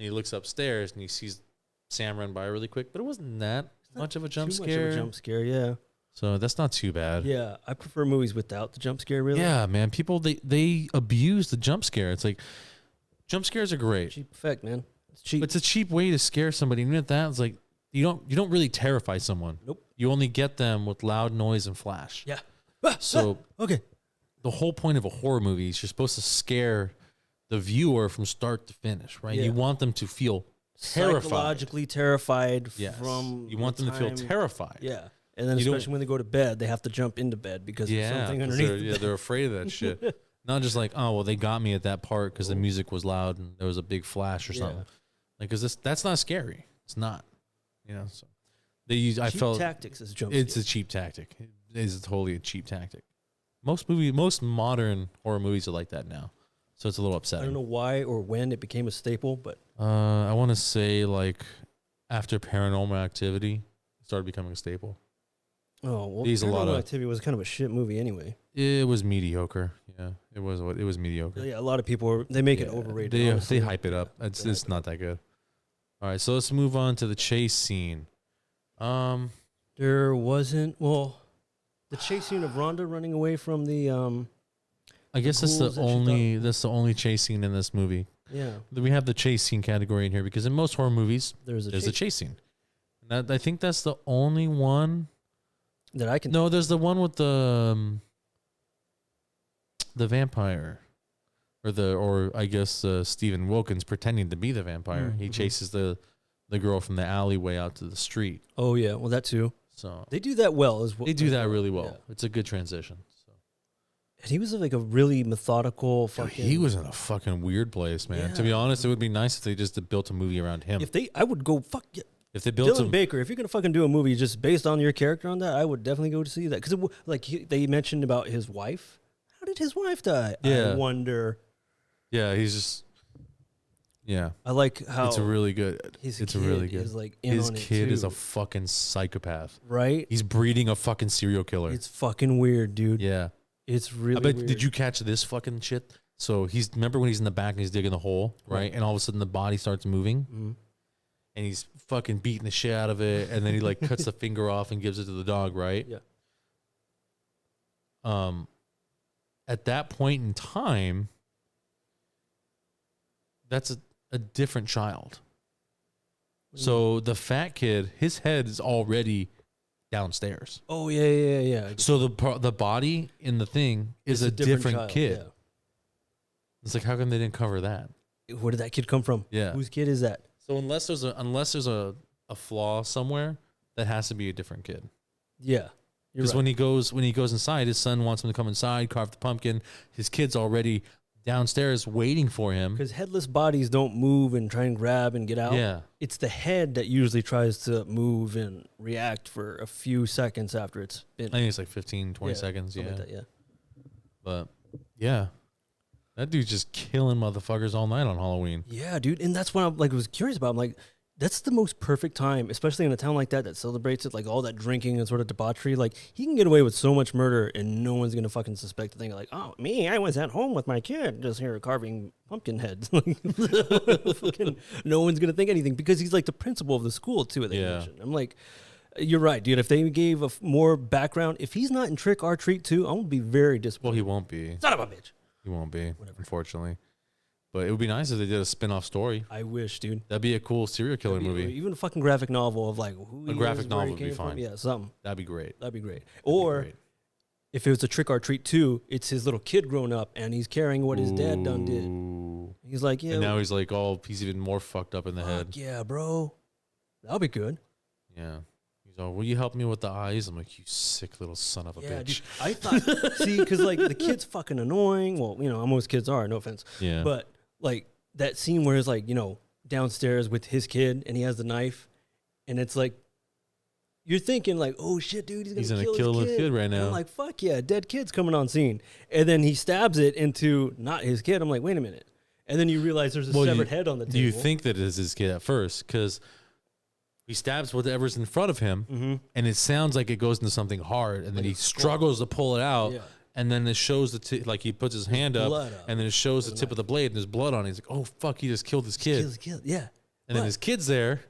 he looks upstairs and he sees Sam run by really quick. But it wasn't that much of a jump scare. Much of a jump scare, yeah. So that's not too bad. Yeah, I prefer movies without the jump scare, really. Yeah, man. People, they abuse the jump scare. It's like, jump scares are great. Cheap effect, man. It's cheap. It's a cheap way to scare somebody. Even at that, it's like, you don't really terrify someone. Nope. You only get them with loud noise and flash. Yeah. So okay. The whole point of a horror movie is you're supposed to scare the viewer from start to finish, right? Yeah. You want them to feel terrified. Psychologically terrified Yes. from You want them to feel terrified. Yeah. And then especially when they go to bed, they have to jump into bed because there's something underneath. They're afraid of that shit. Not just like, oh, well, they got me at that part because the music was loud and there was a big flash or something. Like, because that's not scary. It's not. You know, so they use. I felt tactics as jump. It's a cheap tactic. It is totally a cheap tactic. Most modern horror movies are like that now, so it's a little upsetting. I don't know why or when it became a staple, but I want to say like after Paranormal Activity started becoming a staple. Oh, well, Paranormal Activity was kind of a shit movie anyway. It was mediocre. Yeah, it was mediocre. Yeah, a lot of people they make it overrated. They hype it up. It's not that good. All right, so let's move on to the chase scene. There wasn't the chase scene of Rhonda running away from the I guess that's the only chase scene in this movie. Yeah, we have the chase scene category in here because in most horror movies there's a chase scene. And I think that's the only one that I can. No, there's the one with the vampire, or I guess Stephen Wilkins pretending to be the vampire. He chases the girl from the alleyway out to the street. Oh yeah, well that too. So they do that well as well. They do that really well. Yeah. It's a good transition. So. And he was like a really methodical fucking... He was in a fucking weird place, man. Yeah. To be honest, it would be nice if they just built a movie around him. I would go fuck yeah. If they built Dylan Baker, if you're gonna fucking do a movie just based on your character on that, I would definitely go to see that because they mentioned about his wife. How did his wife die? Yeah. I wonder. Yeah, he's just. Yeah, I like how it's really good. It's really good. Is like his kid is a fucking psychopath, right? He's breeding a fucking serial killer. It's fucking weird, dude. Yeah, it's really. I bet. Weird. Did you catch this fucking shit? So remember when he's in the back and he's digging the hole, right? And all of a sudden the body starts moving, and he's fucking beating the shit out of it, and then he like cuts the finger off and gives it to the dog, right? Yeah. At that point in time, that's a different child. So the fat kid, his head is already downstairs. Oh yeah. So the body in the thing is a different child, kid. Yeah. It's like, how come they didn't cover that? Where did that kid come from? Yeah, whose kid is that? So unless there's a flaw somewhere, that has to be a different kid. Yeah, because when he goes inside, his son wants him to come inside, carve the pumpkin. His kid's already downstairs waiting for him. Because headless bodies don't move and try and grab and get out. Yeah. It's the head that usually tries to move and react for a few seconds after it's been. I think it's like 15, 20 seconds. Yeah. Like that, yeah. But, yeah. That dude's just killing motherfuckers all night on Halloween. Yeah, dude. And that's what I was curious about. I'm like, that's the most perfect time, especially in a town like that celebrates it, like all that drinking and sort of debauchery. Like he can get away with so much murder, and no one's gonna fucking suspect the thing. Like, oh, me, I was at home with my kid, just here carving pumpkin heads. Fucking, no one's gonna think anything because he's like the principal of the school too. They mentioned. I'm like, you're right, dude. If they gave more background, if he's not in Trick or Treat 2, I'm gonna be very disappointed. Well, he won't be. Son of a bitch. He won't be. Whatever. Unfortunately. But it would be nice if they did a spin-off story. I wish, dude. That'd be a cool serial killer movie. Even a fucking graphic novel of like who A he graphic is, where novel he would be came from. fine. Yeah, something. That'd be great. That'd be great. Or if it was a Trick or Treat 2, it's his little kid grown up and he's carrying what his dad done did. He's like, yeah. And now he's like, he's even more fucked up in the head. Yeah, bro. That'll be good. Yeah. He's all, will you help me with the eyes? I'm like, you sick little son of a bitch. Dude, I thought, see, because like the kid's fucking annoying. Well, you know, most kids are, no offense. Yeah. But like that scene where it's like, you know, downstairs with his kid and he has the knife and it's like, you're thinking like, oh shit, dude, he's gonna kill his kid right now. And I'm like, fuck yeah, dead kid's coming on scene. And then he stabs it into not his kid. I'm like, wait a minute. And then you realize there's a severed head on the table. You think that it is his kid at first because he stabs whatever's in front of him and it sounds like it goes into something hard and then he struggles to pull it out. Yeah. And then it shows like he puts his hand up, and then it shows the tip of the blade, and there's blood on it. He's like, "Oh fuck, he just killed his kid." Yeah. And then his kid's there,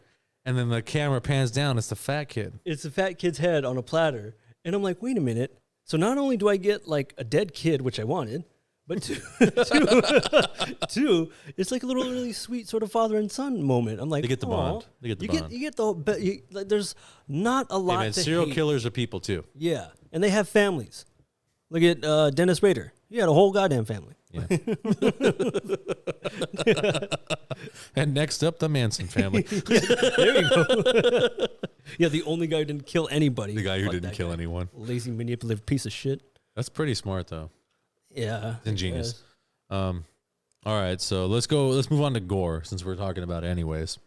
and then the camera pans down. It's the fat kid. It's the fat kid's head on a platter, and I'm like, "Wait a minute." So not only do I get like a dead kid, which I wanted, but two, it's like a little really sweet sort of father and son moment. I'm like, they get the bond. They get the bond. You get the. But like, there's not a lot. Hey man, serial killers are people too. Yeah, and they have families. Look at Dennis Rader. He had a whole goddamn family. Yeah. And next up, the Manson family. There you go. Yeah, the only guy who didn't kill anybody. The guy who didn't kill anyone. Lazy, manipulative piece of shit. That's pretty smart, though. Yeah. Ingenious. All right, so let's move on to gore since we're talking about it anyways.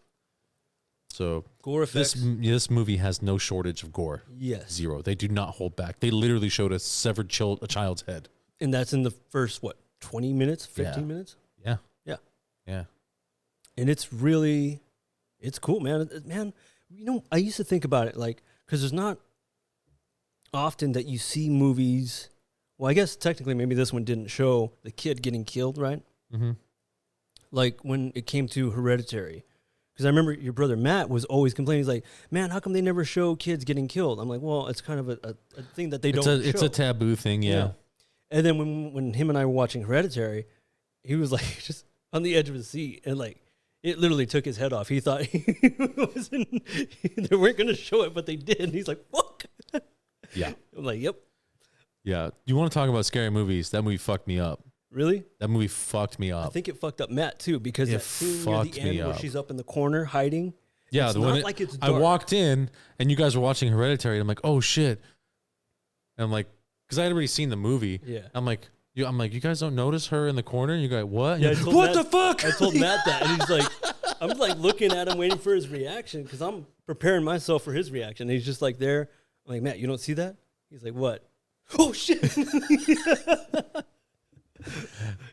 So gore effects. This movie has no shortage of gore. Yes. Zero. They do not hold back. They literally showed a severed child's head. And that's in the first, 20 minutes, 15 minutes? Yeah. Yeah. Yeah. And it's cool, man. Man, you know, I used to think about it, like, because there's not often that you see movies. Well, I guess technically maybe this one didn't show the kid getting killed, right? Mm-hmm. Like when it came to Hereditary. Because I remember your brother Matt was always complaining. He's like, man, how come they never show kids getting killed? I'm like, well, it's kind of a thing that they don't show. It's a taboo thing, yeah. And then when him and I were watching Hereditary, he was like just on the edge of his seat. And like, it literally took his head off. He thought they weren't going to show it, but they did. And he's like, fuck. Yeah. I'm like, yep. Yeah. You want to talk about scary movies? That movie fucked me up. Really? That movie fucked me up. I think it fucked up Matt too because that scene near the end where she's up in the corner hiding. Yeah, it's not like it's dark. I walked in and you guys were watching Hereditary. And I'm like, oh shit. And I'm like, because I had already seen the movie. Yeah. I'm like, you guys don't notice her in the corner? And you go, what? Yeah, what the fuck? I told Matt that, and he's like, I'm like looking at him, waiting for his reaction because I'm preparing myself for his reaction. And he's just like there. I'm like, Matt, you don't see that? He's like, what? Oh shit.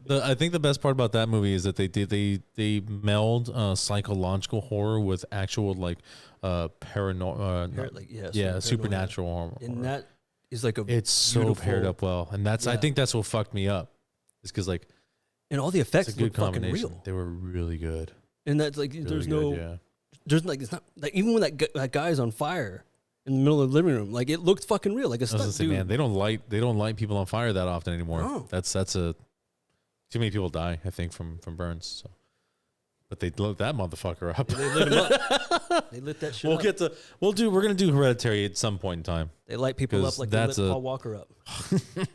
I think the best part about that movie is that they meld psychological horror with actual like paranormal, supernatural horror. And that is like it's so paired up well, and that's I think that's what fucked me up, is because like, and all the effects look fucking real. They were really good, and that's like really there's like it's not like even when that guy's on fire in the middle of the living room, like it looked fucking real, like a stunt dude. Man, they don't light people on fire that often anymore. Oh. That's too many people die, I think, from burns. So, but they lit that motherfucker up. Yeah, they lit him up. They lit that shit up. We're gonna do Hereditary at some point in time. They light people up like they lit Paul Walker up.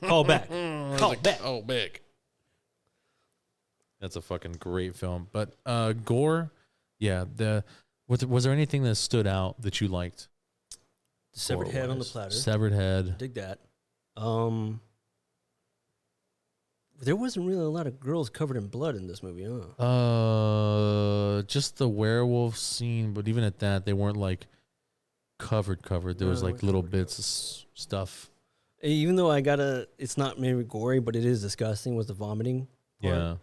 Call back. Call back. Oh, big. That's a fucking great film. But gore, yeah. Was there anything that stood out that you liked? Severed head on the platter. Severed head. Dig that. There wasn't really a lot of girls covered in blood in this movie, huh? Just the werewolf scene, but even at that, they weren't like covered. There was like little bits of stuff. Even though it's not maybe gory, but it is disgusting. Was the vomiting part.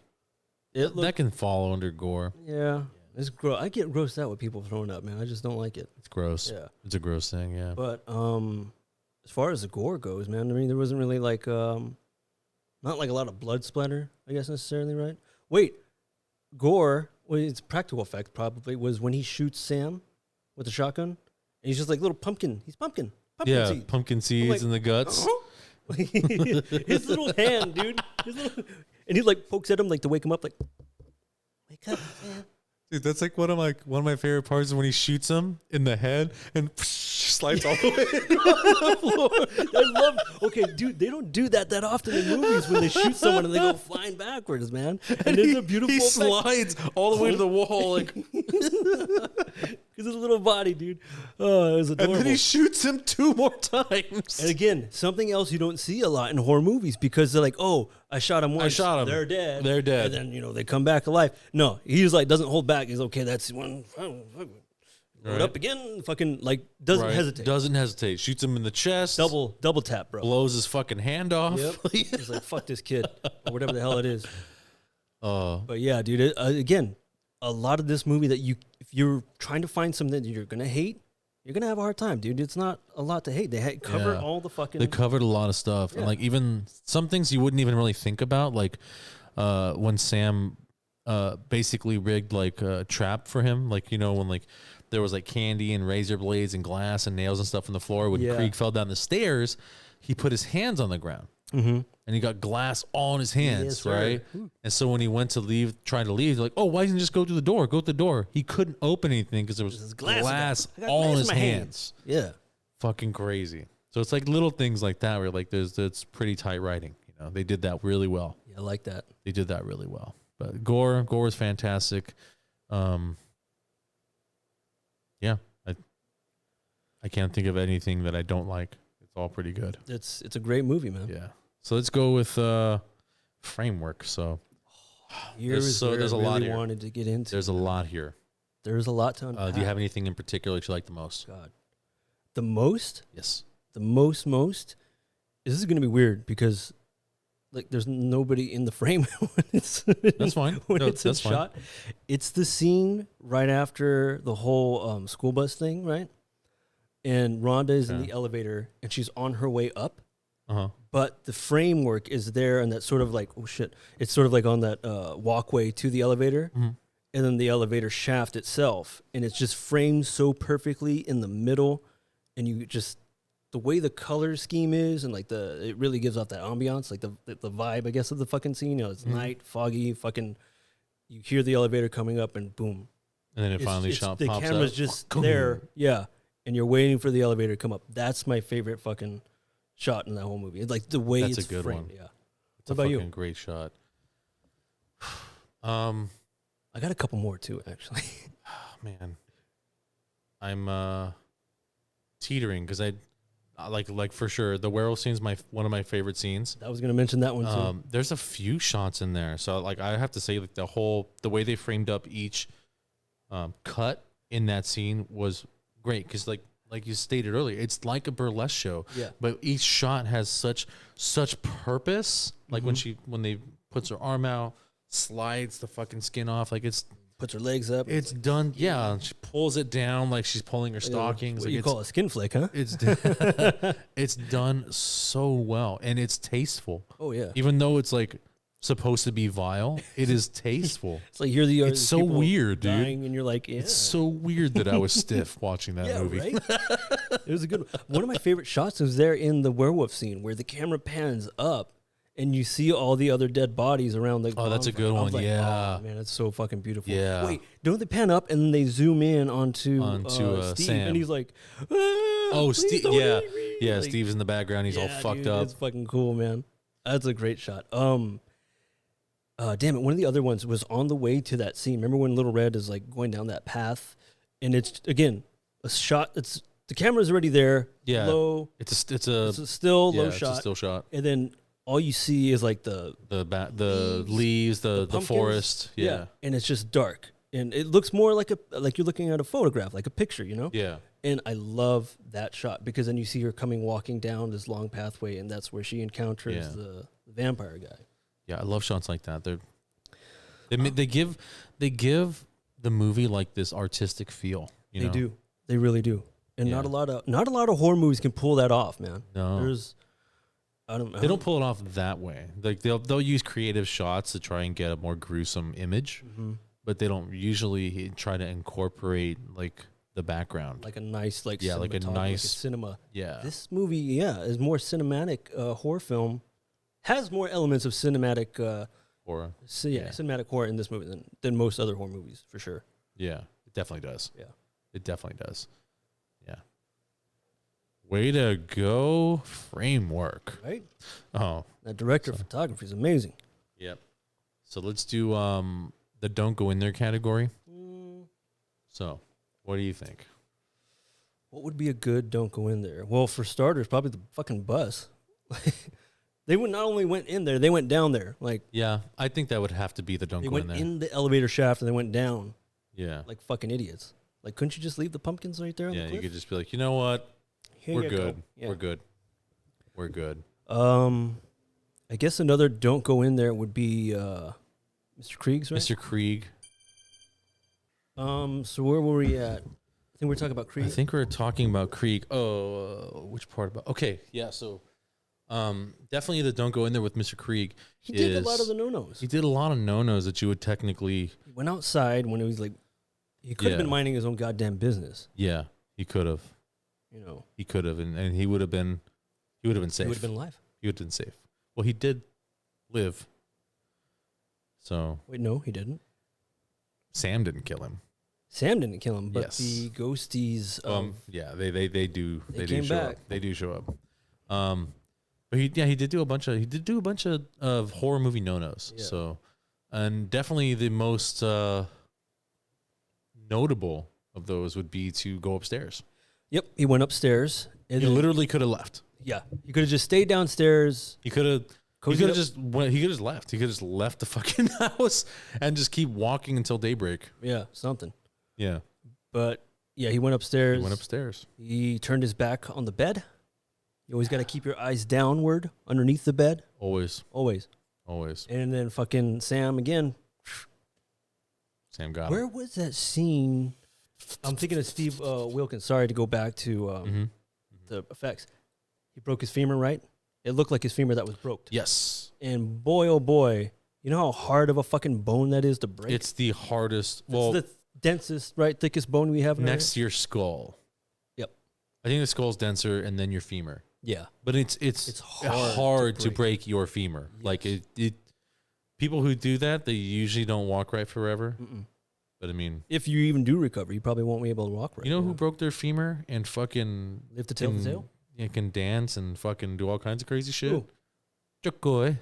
Yeah. That can fall under gore. Yeah. It's I get grossed out with people throwing up, man. I just don't like it. It's gross. Yeah. It's a gross thing, yeah. But as far as the gore goes, man, I mean, there wasn't really like not like a lot of blood splatter, I guess necessarily, right? Wait, Gore, well, it's practical effect probably, was when he shoots Sam with the shotgun, and he's just like little pumpkin. He's pumpkin seed. Pumpkin seeds like, in the guts. His little hand, dude. And he like pokes at him like to wake him up, like, wake up, man. Dude, that's like one of my favorite parts is when he shoots him in the head and slides all the way. I love. Okay, dude, they don't do that often in movies when they shoot someone and they go flying backwards, man. And it's a beautiful. He slides all the way to the wall, like his little body, dude. Oh, it was adorable. and then he shoots him 2 more times. And again, something else you don't see a lot in horror movies because they're like, oh, I shot him once. I shot him. They're dead. They're dead. And then, they come back alive. No, he's like, doesn't hold back. He's okay, that's one. Load up again. Fucking, like, doesn't hesitate. Doesn't hesitate. Shoots him in the chest. Double tap, bro. Blows his fucking hand off. Yep. He's like, fuck this kid. Or whatever the hell it is. But yeah, dude, again, a lot of this movie that if you're trying to find something that you're going to hate, you're going to have a hard time, dude. It's not a lot to hate. They cover all the fucking... They covered a lot of stuff. Yeah. And, like, even some things you wouldn't even really think about, like when Sam basically rigged, like, a trap for him. Like, when, like, there was, like, candy and razor blades and glass and nails and stuff on the floor. When Krieg fell down the stairs, he put his hands on the ground. Mm-hmm. And he got glass all in his hands, right? And so when he went to leave, trying to leave, they're like, oh, why didn't you just go through the door? Go through the door. He couldn't open anything because there was glass all in his hands. Yeah. Fucking crazy. So it's like little things like that where like it's pretty tight writing. They did that really well. Yeah, I like that. They did that really well. But Gore is fantastic. Yeah. I can't think of anything that I don't like. It's all pretty good. It's a great movie, man. Yeah. So let's go with framework. So there's a lot here. Wanted to get into. There's a lot here. There's a lot to unpack. Do you have anything in particular that you like the most? God, the most? Yes. The most. This is gonna be weird because, like, there's nobody in the frame when it's. That's fine. That's shot. Fine. It's the scene right after the whole school bus thing, right? And Rhonda is in the elevator and she's on her way up. But the framework is there, and that's sort of like, oh shit, it's sort of like on that walkway to the elevator, and then the elevator shaft itself, and it's just framed so perfectly in the middle, and you just the way the color scheme is, and like it really gives off that ambiance, like the vibe, I guess, of the fucking scene. It's night, foggy, fucking. You hear the elevator coming up, and boom, and then it finally pops up. The camera's just there, and you're waiting for the elevator to come up. That's my favorite fucking shot in that whole movie. It's like the way it's framed. That's a good one. Yeah. What about you? Great shot. I got a couple more too, actually. Man, I'm teetering because I like for sure the werewolf scene's one of my favorite scenes. I was gonna mention that one too. There's a few shots in there, so like I have to say like the way they framed up each cut in that scene was great because like you stated earlier, it's like a burlesque show. Yeah. But each shot has such purpose. Like when they puts her arm out, slides the fucking skin off, like it's puts her legs up. It's done. Yeah. She pulls it down like she's pulling her stockings. What you call a skin flake, huh? It's done so well, and it's tasteful. Oh yeah. Even though it's like supposed to be vile, it is tasteful. It's like it's so weird, dude. And you're like, it's so weird that I was stiff watching that movie. Right? It was a good one of my favorite shots was there in the werewolf scene where the camera pans up and you see all the other dead bodies around the that's a good one. Like, oh, man, it's so fucking beautiful. Yeah. Wait, don't they pan up and then they zoom in onto Steve, Sam, and he's like, Steve, yeah, like, Steve's in the background, he's all fucked up. It's fucking cool, man. That's a great shot. Damn it, one of the other ones was on the way to that scene. Remember when Little Red is like going down that path, and it's again a shot. It's the camera's already there. Yeah, low. It's a still low shot. It's a still shot. And then all you see is like the leaves, the forest. Yeah, and it's just dark, and it looks more like you're looking at a photograph, like a picture, Yeah. And I love that shot because then you see her walking down this long pathway, and that's where she encounters the vampire guy. Yeah, I love shots like that. They give the movie like this artistic feel. You They know? do. They really do. And Yeah. not a lot of horror movies can pull that off, man. No. They don't pull it off that way. Like they'll use creative shots to try and get a more gruesome image, but they don't usually try to incorporate like the background. like a nice like like a cinematography, nice cinema. Yeah. This movie, is more cinematic horror film. Has more elements of cinematic Horror. cinematic horror in this movie than most other horror movies for sure. Yeah, it definitely does. Yeah. It definitely does. Yeah. Way to go, framework. Right? Oh, That director of photography is amazing. yep. So let's do the don't go in there category. So, what do you think? What would be a good don't go in there? Well, for starters, probably the fucking bus. They not only went in there, they went down there. Like Yeah, I think that would have to be the don't they go in went there. in the elevator shaft and they went down Yeah. like fucking idiots. Like, couldn't you just leave the pumpkins right there on Yeah, the you cliff? could just be like, you know what? Here We're you go. good. Yeah. We're good. We're good. I guess another don't go in there would be Mr. Krieg's, right? Mr. Krieg. So where were we at? I think we we're talking about Krieg. I think we're talking about Krieg. Oh, which part about? Okay, yeah. So, definitely the don't go in there with Mr. Krieg. He did a lot of the no-nos. He did a lot of no-nos that you would technically. He went outside when it was like, he could have been minding his own goddamn business. Yeah, he could have. You know, He could have, and he would have been. He would have been safe. he would have been alive. He would have been safe. Well, he did live. So Wait, no, he didn't. Sam didn't kill him. Sam didn't kill him, but Yes. the ghosties. Yeah, they do. They do came show back. up. They do show up. But he did do a bunch of horror movie no-nos. Yeah. So, and definitely the most notable of those would be to go upstairs. Yep, he went upstairs. And He then- literally could have left. yeah, he could have just stayed downstairs. He could have. He Cozied could have up- just went. He could have just left. He could have just left the fucking house and just keep walking until daybreak. Yeah, something. Yeah, But yeah, he went upstairs. he went upstairs. He turned his back on the bed. You always got to keep your eyes downward underneath the bed. Always, Always. always. And then fucking Sam again. Sam got Where him. was that scene? I'm thinking of Steve Wilkins. Sorry to go back to the effects. He broke his femur, right? It looked like his femur that was broke. Yes, And boy, oh boy, you know how hard of a fucking bone that is to break? it's the hardest. It's Well, the densest, right, thickest bone we have in our next to your skull. Yep. I think the skull's denser, and then your femur. Yeah. But it's hard to to break your femur. Like it. People who do that, they usually don't walk right forever. But I mean, If you even do recover, you probably won't be able to walk right. you know who broke their femur and fucking Lift the tail to can- tail? Yeah, can dance and fucking do all kinds of crazy shit. Who? Jokoy.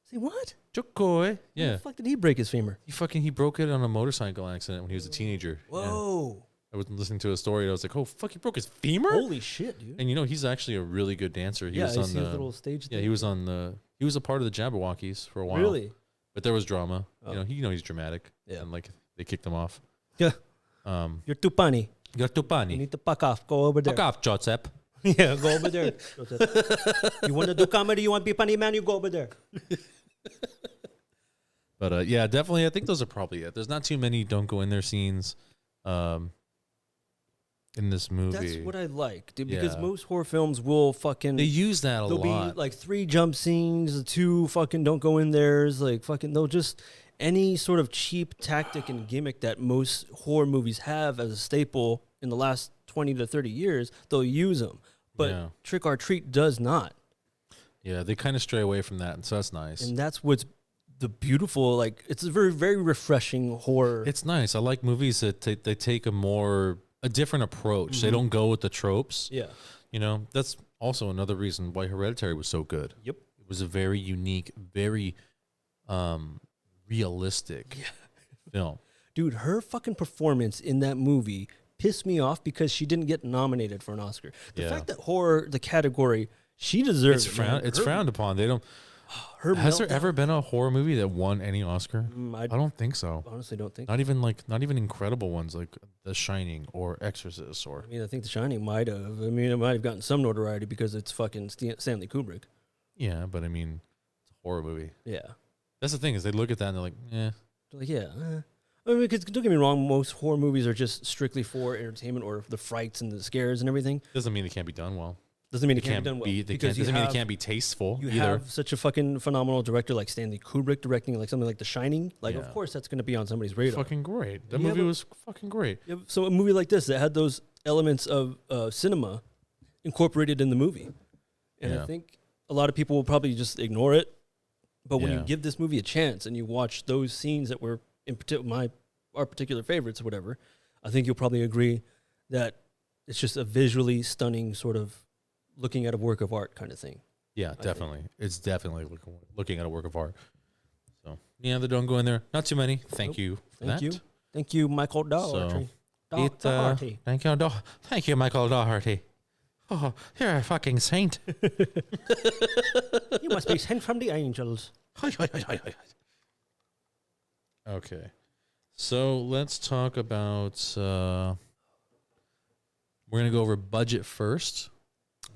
Say what? Jokoy. How Yeah. the fuck did he break his femur? He broke it on a motorcycle accident when he was a teenager. Yeah. Whoa. I was listening to a story and I was like, oh fuck, he broke his femur? Holy shit, dude. And you know, he's actually a really good dancer. He yeah, was I on see the his little stage Yeah, thing. he was a part of the Jabberwockies for a while. Really? But there was drama. Oh. You know he's dramatic. Yeah. And like they kicked him off. Yeah. You're You're too punny. You Tupani. need to fuck off. Go over there. Fuck off, Joseph. Yeah, go over there. You want to do comedy? You want to be funny, man? You go over there. But yeah, definitely. I think those are probably it. There's not too many don't go in there scenes in this movie. That's what I like, dude. Because Yeah. most horror films will fucking. They use that a There'll lot. be like 3 jump scenes, 2 fucking don't go in there's like fucking. They'll just any sort of cheap tactic and gimmick that most horror movies have as a staple in the last 20 to 30 years. They'll use them, but Yeah. Trick or Treat does not. Yeah, they kind of stray away from that, and so that's nice. And that's what's the beautiful, like, it's a very, very refreshing horror. It's nice. I like movies that they take a different approach. They don't go with the tropes. Yeah. You know, that's also another reason why Hereditary was so good. Yep. It was a very unique, very realistic film. Dude, her fucking performance in that movie pissed me off because she didn't get nominated for an Oscar. The Yeah. fact that horror, the category, she deserves It's it, man. it's Her- frowned upon. They don't. Her Has there meltdown- ever been a horror movie that won any Oscar? I I don't think so. honestly don't think. Not even incredible ones like The Shining or Exorcist or I mean, I think The Shining might have. I mean, it might have gotten some notoriety because it's fucking Stanley Kubrick. yeah, but I mean, it's a horror movie. Yeah. That's the thing is they look at that and they're like, They're like, yeah. I mean, because don't get me wrong, most horror movies are just strictly for entertainment or the frights and the scares and everything. Doesn't mean it can't be done well. Doesn't mean it can't be done well. Doesn't mean it can't be tasteful you either. have such a fucking phenomenal director like Stanley Kubrick directing like something like The Shining. Like, Yeah. of course, that's going to be on somebody's radar. Fucking great. That movie was fucking great. So a movie like this that had those elements of cinema incorporated in the movie. And I think a lot of people will probably just ignore it. But when you give this movie a chance and you watch those scenes that were in particular our particular favorites or whatever, I think you'll probably agree that it's just a visually stunning sort of looking at a work of art kind of thing. Yeah, definitely. It's definitely looking at a work of art. So yeah, they don't go in there. Not too many. Thank you. Thank you, Michael Dougherty. Thank you, Michael Dougherty. Oh, you're a fucking saint. You must be sent from the angels. Okay. So let's talk about we're gonna go over budget first.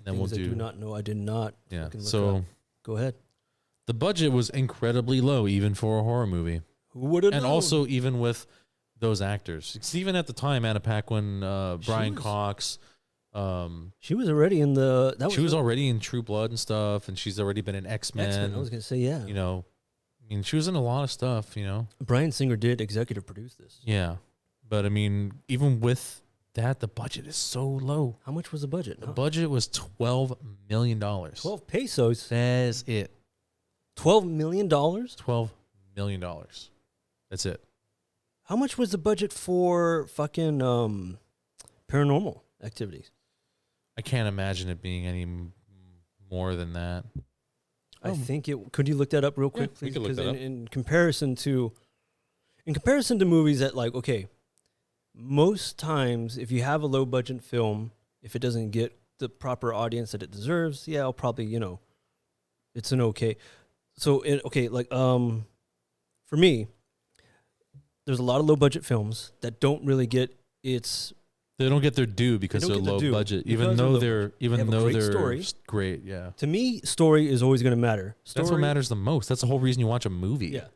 Then Things I do not know. I did not. Yeah. So go ahead. The budget was incredibly low, even for a horror movie. Who would have known? And also even with those actors. It's even at the time, Anna Paquin, Brian Cox. She was already in the. She was already in True Blood and stuff, and she's already been in X-Men. I was gonna say, yeah. You know, I mean, she was in a lot of stuff. You know, Bryan Singer did executive produce this. Yeah, but I mean, even with that, the budget is so low. How much was the budget? The budget was $12 million. 12 pesos. That's it. $12 million. $12 million. That's it. How much was the budget for fucking Paranormal Activities? I can't imagine it being any more than that. I think it. Could you look that up real quick, please? We could look that up. In comparison to movies that, like, okay, most times if you have a low budget film, if it doesn't get the proper audience that it deserves, yeah, I'll probably, it's an okay. So for me, there's a lot of low budget films that don't really get its. They don't get their due because they're low budget, even though they're great. Yeah. To me, story is always going to matter. That's what matters the most. That's the whole reason you watch a movie. Yeah.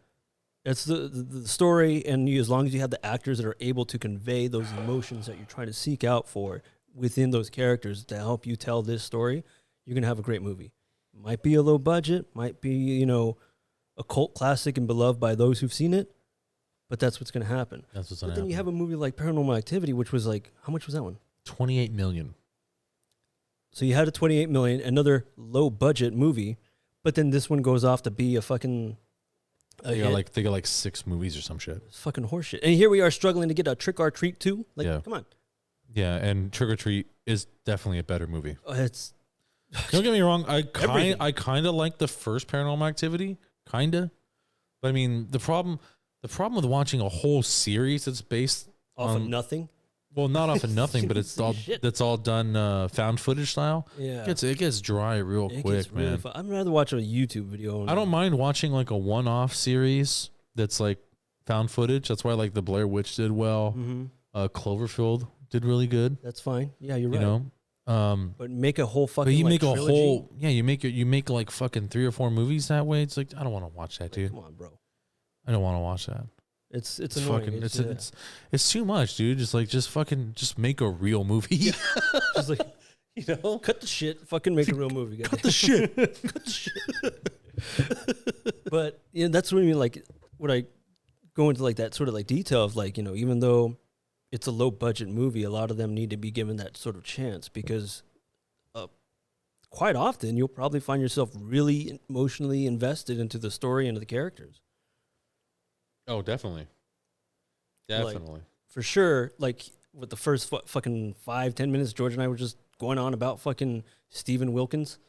It's the story, and as long as you have the actors that are able to convey those emotions that you're trying to seek out for within those characters to help you tell this story, you're going to have a great movie. Might be a low budget, might be, a cult classic and beloved by those who've seen it, but that's what's going to happen. That's what's going to happen. Then you have a movie like Paranormal Activity, which was like, how much was that one? $28 million. So you had a $28 million, another low budget movie, but then this one goes off to be a fucking... They got like 6 movies or some shit. It's fucking horseshit. And here we are struggling to get a Trick or Treat 2. Like, come on. Yeah, and Trick or Treat is definitely a better movie. It's... Don't get me wrong. I kind of like the first Paranormal Activity, kind of. But I mean, the problem with watching a whole series that's based off of nothing. Well, not off of nothing, but it's all done found footage style. Yeah, it gets dry real quick, man. Really I'd rather watch a YouTube video. I don't mind watching like a one-off series that's like found footage. That's why like the Blair Witch did well. Mm-hmm. Cloverfield did really good. That's fine. Yeah, you're right. You know, but make a whole fucking. But you make a trilogy? whole. Yeah, you make like fucking 3 or 4 movies that way. It's like I don't want to watch that, dude. Come on, bro. I don't want to watch that. It's annoying. Fucking it's too much, dude. Just make a real movie. Yeah. Just like cut the shit. Fucking make a real movie. Cut the shit. Cut the shit. But that's what I mean. Like when I go into like that sort of like detail of like even though it's a low budget movie, a lot of them need to be given that sort of chance because quite often you'll probably find yourself really emotionally invested into the story and the characters. Oh, definitely. Definitely. Like, for sure, like, with the first fucking 5-10 minutes, George and I were just going on about fucking Stephen Wilkins,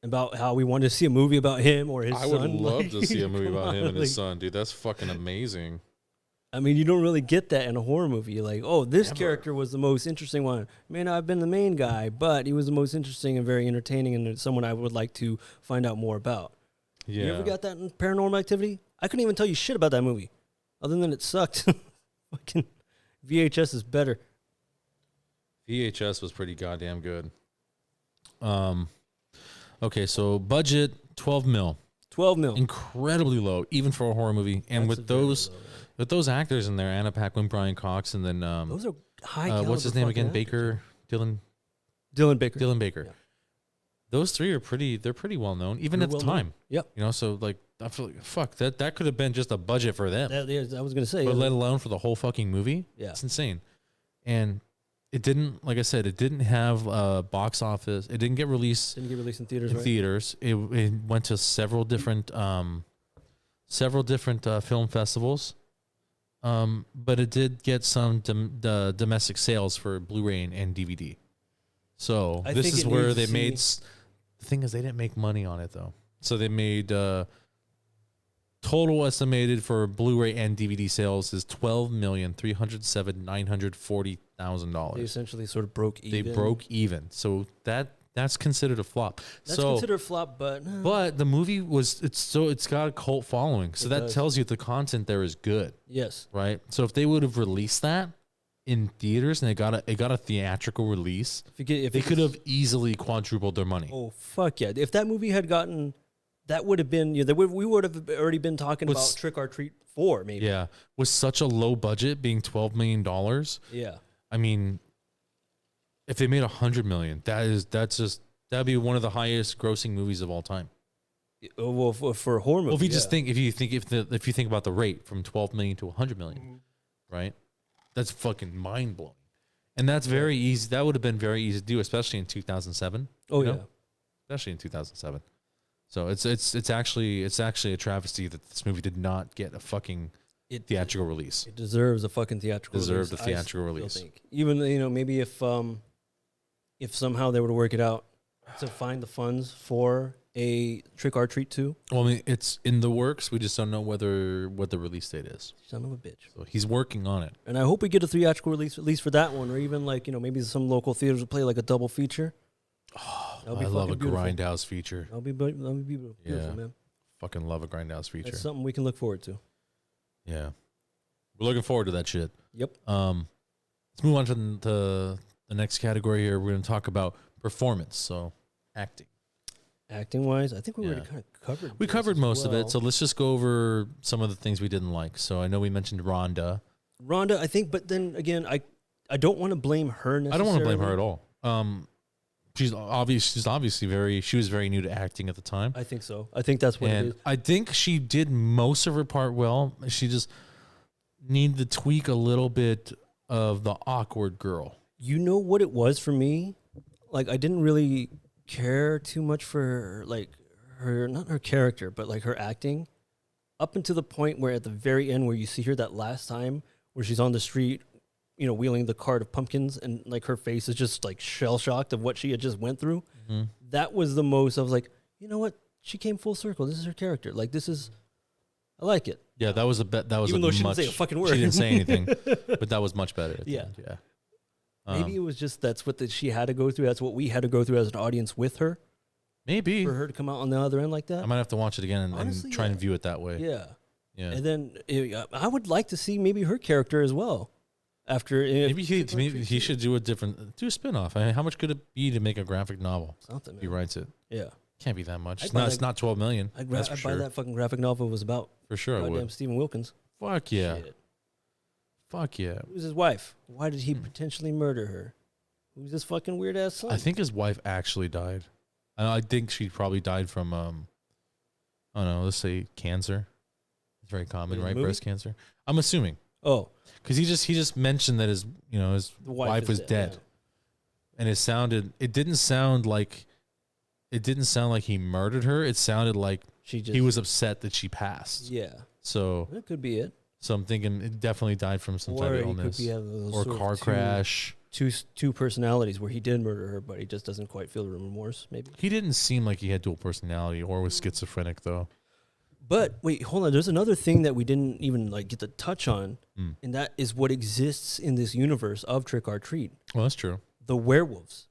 about how we wanted to see a movie about him or his son. I would love to see a movie about him and his son, dude. That's fucking amazing. I mean, you don't really get that in a horror movie. You're like, oh, this character was the most interesting one. May not have been the main guy, but he was the most interesting and very entertaining and someone I would like to find out more about. Yeah. You ever got that in Paranormal Activity? I couldn't even tell you shit about that movie, other than it sucked. Fucking VHS is better. VHS was pretty goddamn good. Okay, so budget $12 million. 12 mil. Incredibly low, even for a horror movie. And That's with those actors in there, Anna Paquin, Brian Cox, and then those are high. what's his name again? actors. Baker, Dylan Baker. Dylan Baker. Yeah. Those three are they're pretty well known, even at the time. Yep. You know, so like I feel like fuck that could have been just a budget for them. I was gonna say, but let alone for the whole fucking movie. Yeah. It's insane. And it didn't, like I said, it didn't have box office. It didn't get released. Didn't get released in theaters. It went to several different film festivals. But it did get some domestic sales for Blu-ray and DVD. So this is where they made. The thing is, they didn't make money on it though. So they made total estimated for Blu-ray and DVD sales is $12,307,940,000. They essentially sort of broke even. They broke even. So that's considered a flop. That's considered a flop, but the movie it's got a cult following. So that tells you the content there is good. Yes. Right. So if they would have released that in theaters and it got a theatrical release, they could have easily quadrupled their money. Oh fuck yeah! If that movie had gotten, that would have been we would have already been talking about Trick or Treat 4 maybe. Yeah, with such a low budget being $12 million. Yeah. I mean, if they made $100 million, that'd be one of the highest grossing movies of all time. Well, for a horror movie. Well, if you think about the rate from 12 million to 100 million, right? That's fucking mind blowing, and that's very easy. That would have been very easy to do, especially in 2007. Oh yeah, especially in 2007. So it's actually a travesty that this movie did not get a fucking theatrical release. It deserves a fucking theatrical. Deserved a theatrical release. Think. Even maybe if somehow they were to work it out to find the funds for a Trick or Treat 2. Well, I mean, it's in the works. We just don't know what the release date is. Son of a bitch. So he's working on it. And I hope we get a theatrical release at least for that one, or even maybe some local theaters will play like a double feature. Oh, I love a Grindhouse feature. That'll be beautiful, man. Fucking love a Grindhouse feature. That's something we can look forward to. Yeah. We're looking forward to that shit. Yep. Let's move on to the next category here. We're going to talk about performance, so acting. Acting wise, I think we already kind of covered. We covered most of it, so let's just go over some of the things we didn't like. So I know we mentioned Rhonda, I think, but then again, I don't want to blame her necessarily. I don't want to blame her at all. She was very new to acting at the time. I think so. I think that's what it is. I think she did most of her part well. She just needed to tweak a little bit of the awkward girl. You know what it was for me? Like, I didn't really care too much for not her character, but like her acting, up until the point where at the very end where you see her that last time where she's on the street, wheeling the cart of pumpkins, and like her face is just like shell shocked of what she had just went through. Mm-hmm. That was the most. I was like, you know what? She came full circle. This is her character. Like, I like it. Yeah, that was a bet. That was even though she didn't say a fucking word. She didn't say anything, but that was much better. Yeah. Yeah. Maybe it was just that's what she had to go through. That's what we had to go through as an audience with her. Maybe for her to come out on the other end like that. I might have to watch it again and try and view it that way. Yeah. Yeah. And then I would like to see maybe her character as well. After maybe he should do a spinoff. I mean, how much could it be to make a graphic novel? Something. He writes it. Yeah. Can't be that much. It's not 12 million. I'd buy that fucking graphic novel. It was about. For sure, I would. Stephen Wilkins. Fuck yeah. Shit. Fuck yeah. Who's his wife? Why did he potentially murder her? Who's this fucking weird ass son? I think his wife actually died. I think she probably died from I don't know. Let's say cancer. It's very common, right? Breast cancer. I'm assuming. Oh, because he just mentioned that his wife was dead, yeah. And it didn't sound like he murdered her. It sounded like he was upset that she passed. Yeah. So that could be it. So I'm thinking it definitely died from some type of illness or car crash. Two personalities where he did murder her, but he just doesn't quite feel the remorse. Maybe he didn't seem like he had dual personality or was schizophrenic though. But wait, hold on. There's another thing that we didn't even get to touch on, and that is what exists in this universe of Trick or Treat. Well, that's true. The werewolves.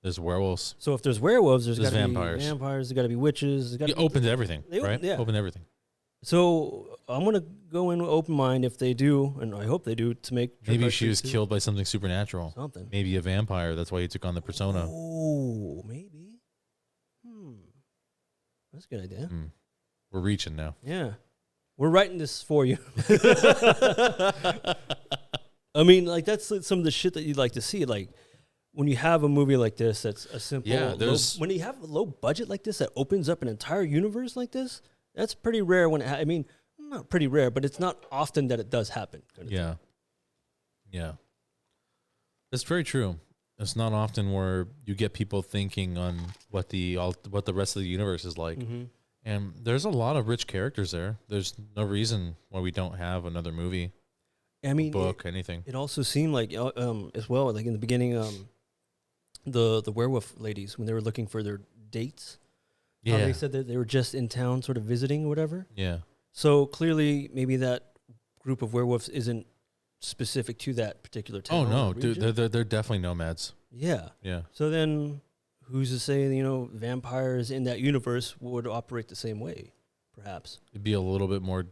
There's werewolves. So if there's werewolves, there's got to be vampires. There's got to be witches. It opens everything, right? Yeah. Open everything. So I'm gonna go in with open mind if they do, and I hope they do, to make. Maybe she was killed by something supernatural. Something. Maybe a vampire. That's why he took on the persona. Oh, maybe. That's a good idea. We're reaching now. Yeah. We're writing this for you. I mean, like, that's some of the shit that you'd like to see. Like, when you have a movie like this that's a simple... Yeah, when you have a low budget like this that opens up an entire universe like this, that's pretty rare when I mean, not pretty rare, but it's not often that it does happen. Yeah. Yeah. That's very true. It's not often where you get people thinking on what the rest of the universe is like. Mm-hmm. And there's a lot of rich characters there. There's no reason why we don't have another movie, I mean, book, anything. It also seemed like, as well, like in the beginning, the werewolf ladies, when they were looking for their dates, Yeah. they said that they were just in town sort of visiting or whatever. Yeah. So clearly, maybe that group of werewolves isn't specific to that particular town. Oh, no, or dude, region. they're definitely nomads. Yeah. Yeah. So then, who's to say, vampires in that universe would operate the same way, perhaps? It'd be a little bit more...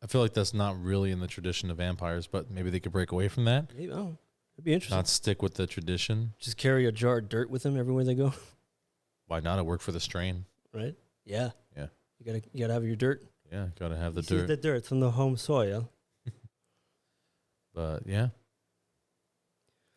I feel like that's not really in the tradition of vampires, but maybe they could break away from that. Maybe, it'd be interesting. Not stick with the tradition. Just carry a jar of dirt with them everywhere they go. Why not? It worked for the strain. Right? Yeah. Yeah. You gotta have your dirt. Yeah, gotta have the This is dirt. the dirt from the home soil. But yeah,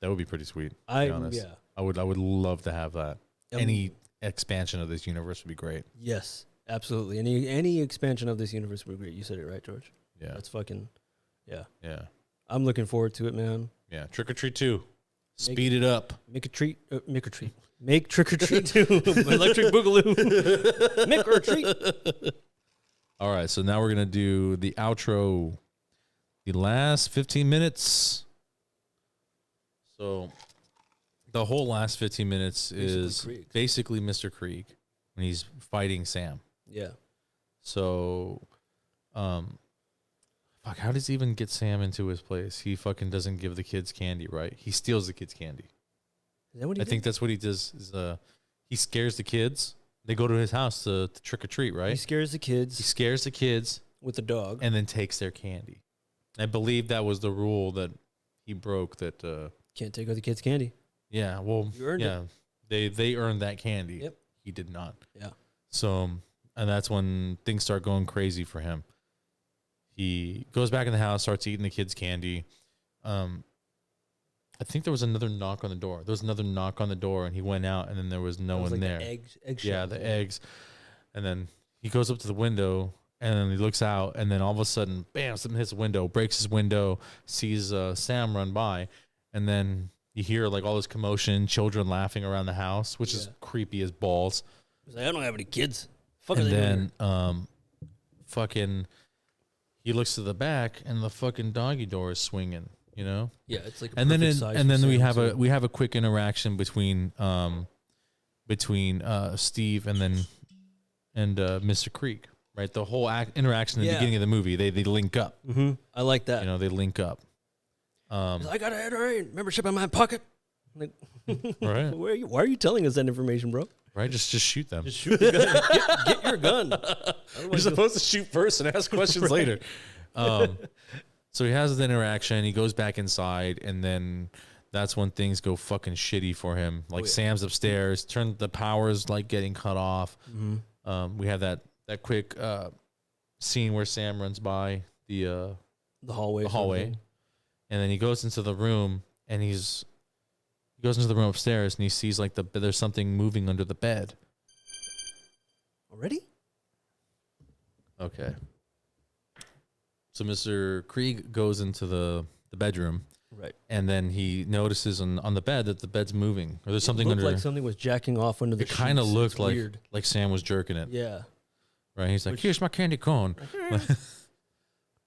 that would be pretty sweet. To be honest. Yeah. I would love to have that. Any expansion of this universe would be great. Yes, absolutely. Any expansion of this universe would be great. You said it right, George. Yeah. That's fucking, yeah. Yeah. I'm looking forward to it, man. Yeah. Trick or Treat 2. Speed it up. Make Trick or Treat 2. Electric Boogaloo. Make or treat. All right. So now we're going to do the outro. The last 15 minutes. So the whole last 15 minutes is basically Mr. Krieg when he's fighting Sam. Yeah. So, fuck, how does he even get Sam into his place? He fucking doesn't give the kids candy, right? He steals the kids' candy. Is that what he I think that's what he does. Is he scares the kids. They go to his house to trick or treat, right? He scares the kids. He scares the kids with the dog, and then takes their candy. I believe that was the rule that he broke. That can't take other kids' candy. Yeah, well, you earned it. They earned that candy. Yep, he did not. Yeah. So, and that's when things start going crazy for him. He goes back in the house, starts eating the kids' candy. I think there was another knock on the door. There was another knock on the door, and he went out, and then there was no one there. The egg yeah, the eggs. And then he goes up to the window, and then he looks out, and then all of a sudden, bam, something hits the window, breaks his window, sees Sam run by, and then you hear like all this commotion, children laughing around the house, which is creepy as balls. He's like, I don't have any kids. Fuck. And then, fucking, he looks to the back, and the fucking doggy door is swinging. You know. Yeah, it's like. And then we have a quick interaction between Steve and Mr. Krieg. Right, the whole interaction in the beginning of the movie, they link up. Mm-hmm. I like that. You know, they link up. I got a NRA membership in my pocket. Like, right? Why are you telling us that information, bro? Right, just shoot them. Just shoot the gun. Get your gun. You're supposed to shoot first and ask questions later. So he has the interaction. He goes back inside, and then that's when things go fucking shitty for him. Like Sam's upstairs, the power's like getting cut off. Mm-hmm. We have that quick scene where Sam runs by the hallway, and then he goes into the room, and he goes into the room upstairs, and he sees like there's something moving under the bed. Already? Okay. So Mr. Krieg goes into the bedroom, right, and then he notices on the bed that the bed's moving, or there's something under. Like something was jacking off under the. It kind of looked weird. like Sam was jerking it. Yeah. Right. He's like, "Here's my candy cone." I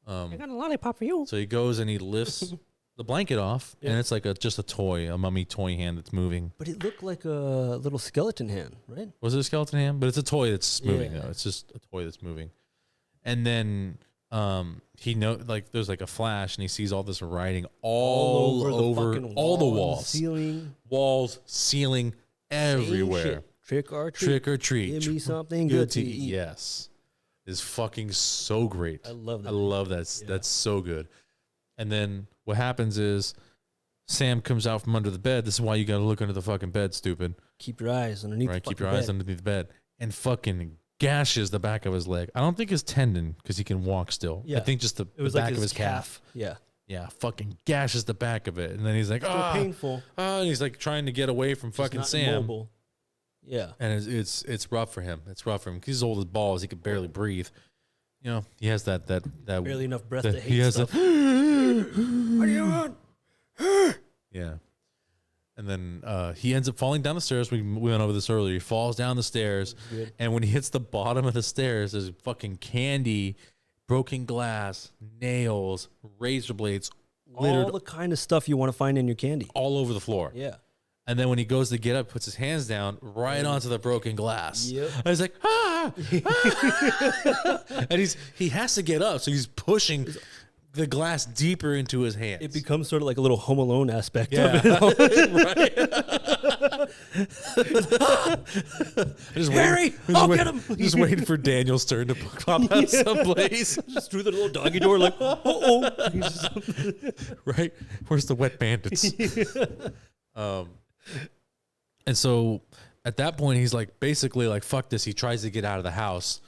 got a lollipop for you. So he goes and he lifts the blanket off, and it's like just a toy, a mummy toy hand that's moving. But it looked like a little skeleton hand, right? Was it a skeleton hand? But it's a toy that's moving. Though. It's just a toy that's moving, and then. There's like a flash, and he sees all this writing all over all the walls, ceiling, everywhere. Trick or treat. Trick or treat. Give me something good to eat. Yes, is fucking so great. I love that. I love that. Yeah. That's so good. And then what happens is Sam comes out from under the bed. This is why you got to look under the fucking bed, stupid. Keep your eyes underneath. Right. Keep your eyes underneath the bed, and fucking gashes the back of his leg. I don't think his tendon because he can walk still. Yeah. I think just the was back like of his calf. Yeah. Yeah, fucking gashes the back of it, and then he's like, Still painful. and he's like trying to get away from fucking Not Sam. Mobile. Yeah. And it's rough for him. It's rough for him because he's old as balls. He could barely breathe. You know, he has that Barely enough breath to hate he has stuff. what do you want? Yeah. And then he ends up falling down the stairs. We went over this earlier. He falls down the stairs, and when he hits the bottom of the stairs, there's fucking candy, broken glass, nails, razor blades, littered All the kind of stuff you want to find in your candy. all over the floor. Yeah. And then when he goes to get up, puts his hands down right onto the broken glass. Yep. And he's like, and he has to get up, so he's pushing the glass deeper into his hands. It becomes sort of like a little Home Alone aspect Yeah. of it. Harry, I'll get him. Just waiting for Daniel's turn to pop out someplace. Just through the little doggy door, like, oh. Right? Where's the wet bandits? And so at that point, he's like, basically like, fuck this. He tries to get out of the house.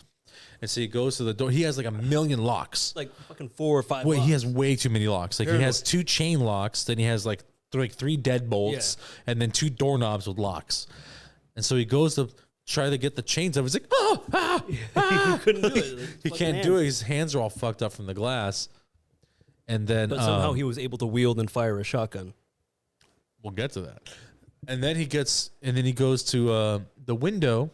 And so he goes to the door. He has like 1 million locks. Like fucking 4 or 5 Wait, locks. he has way too many locks. Like he has 2 chain locks. Then he has like 3 deadbolts, and then 2 doorknobs with locks. And so he goes to try to get the chains up. He's like, He couldn't do it. he can't do it. His hands are all fucked up from the glass. And then, But somehow he was able to wield and fire a shotgun. we'll get to that. And then he goes to the window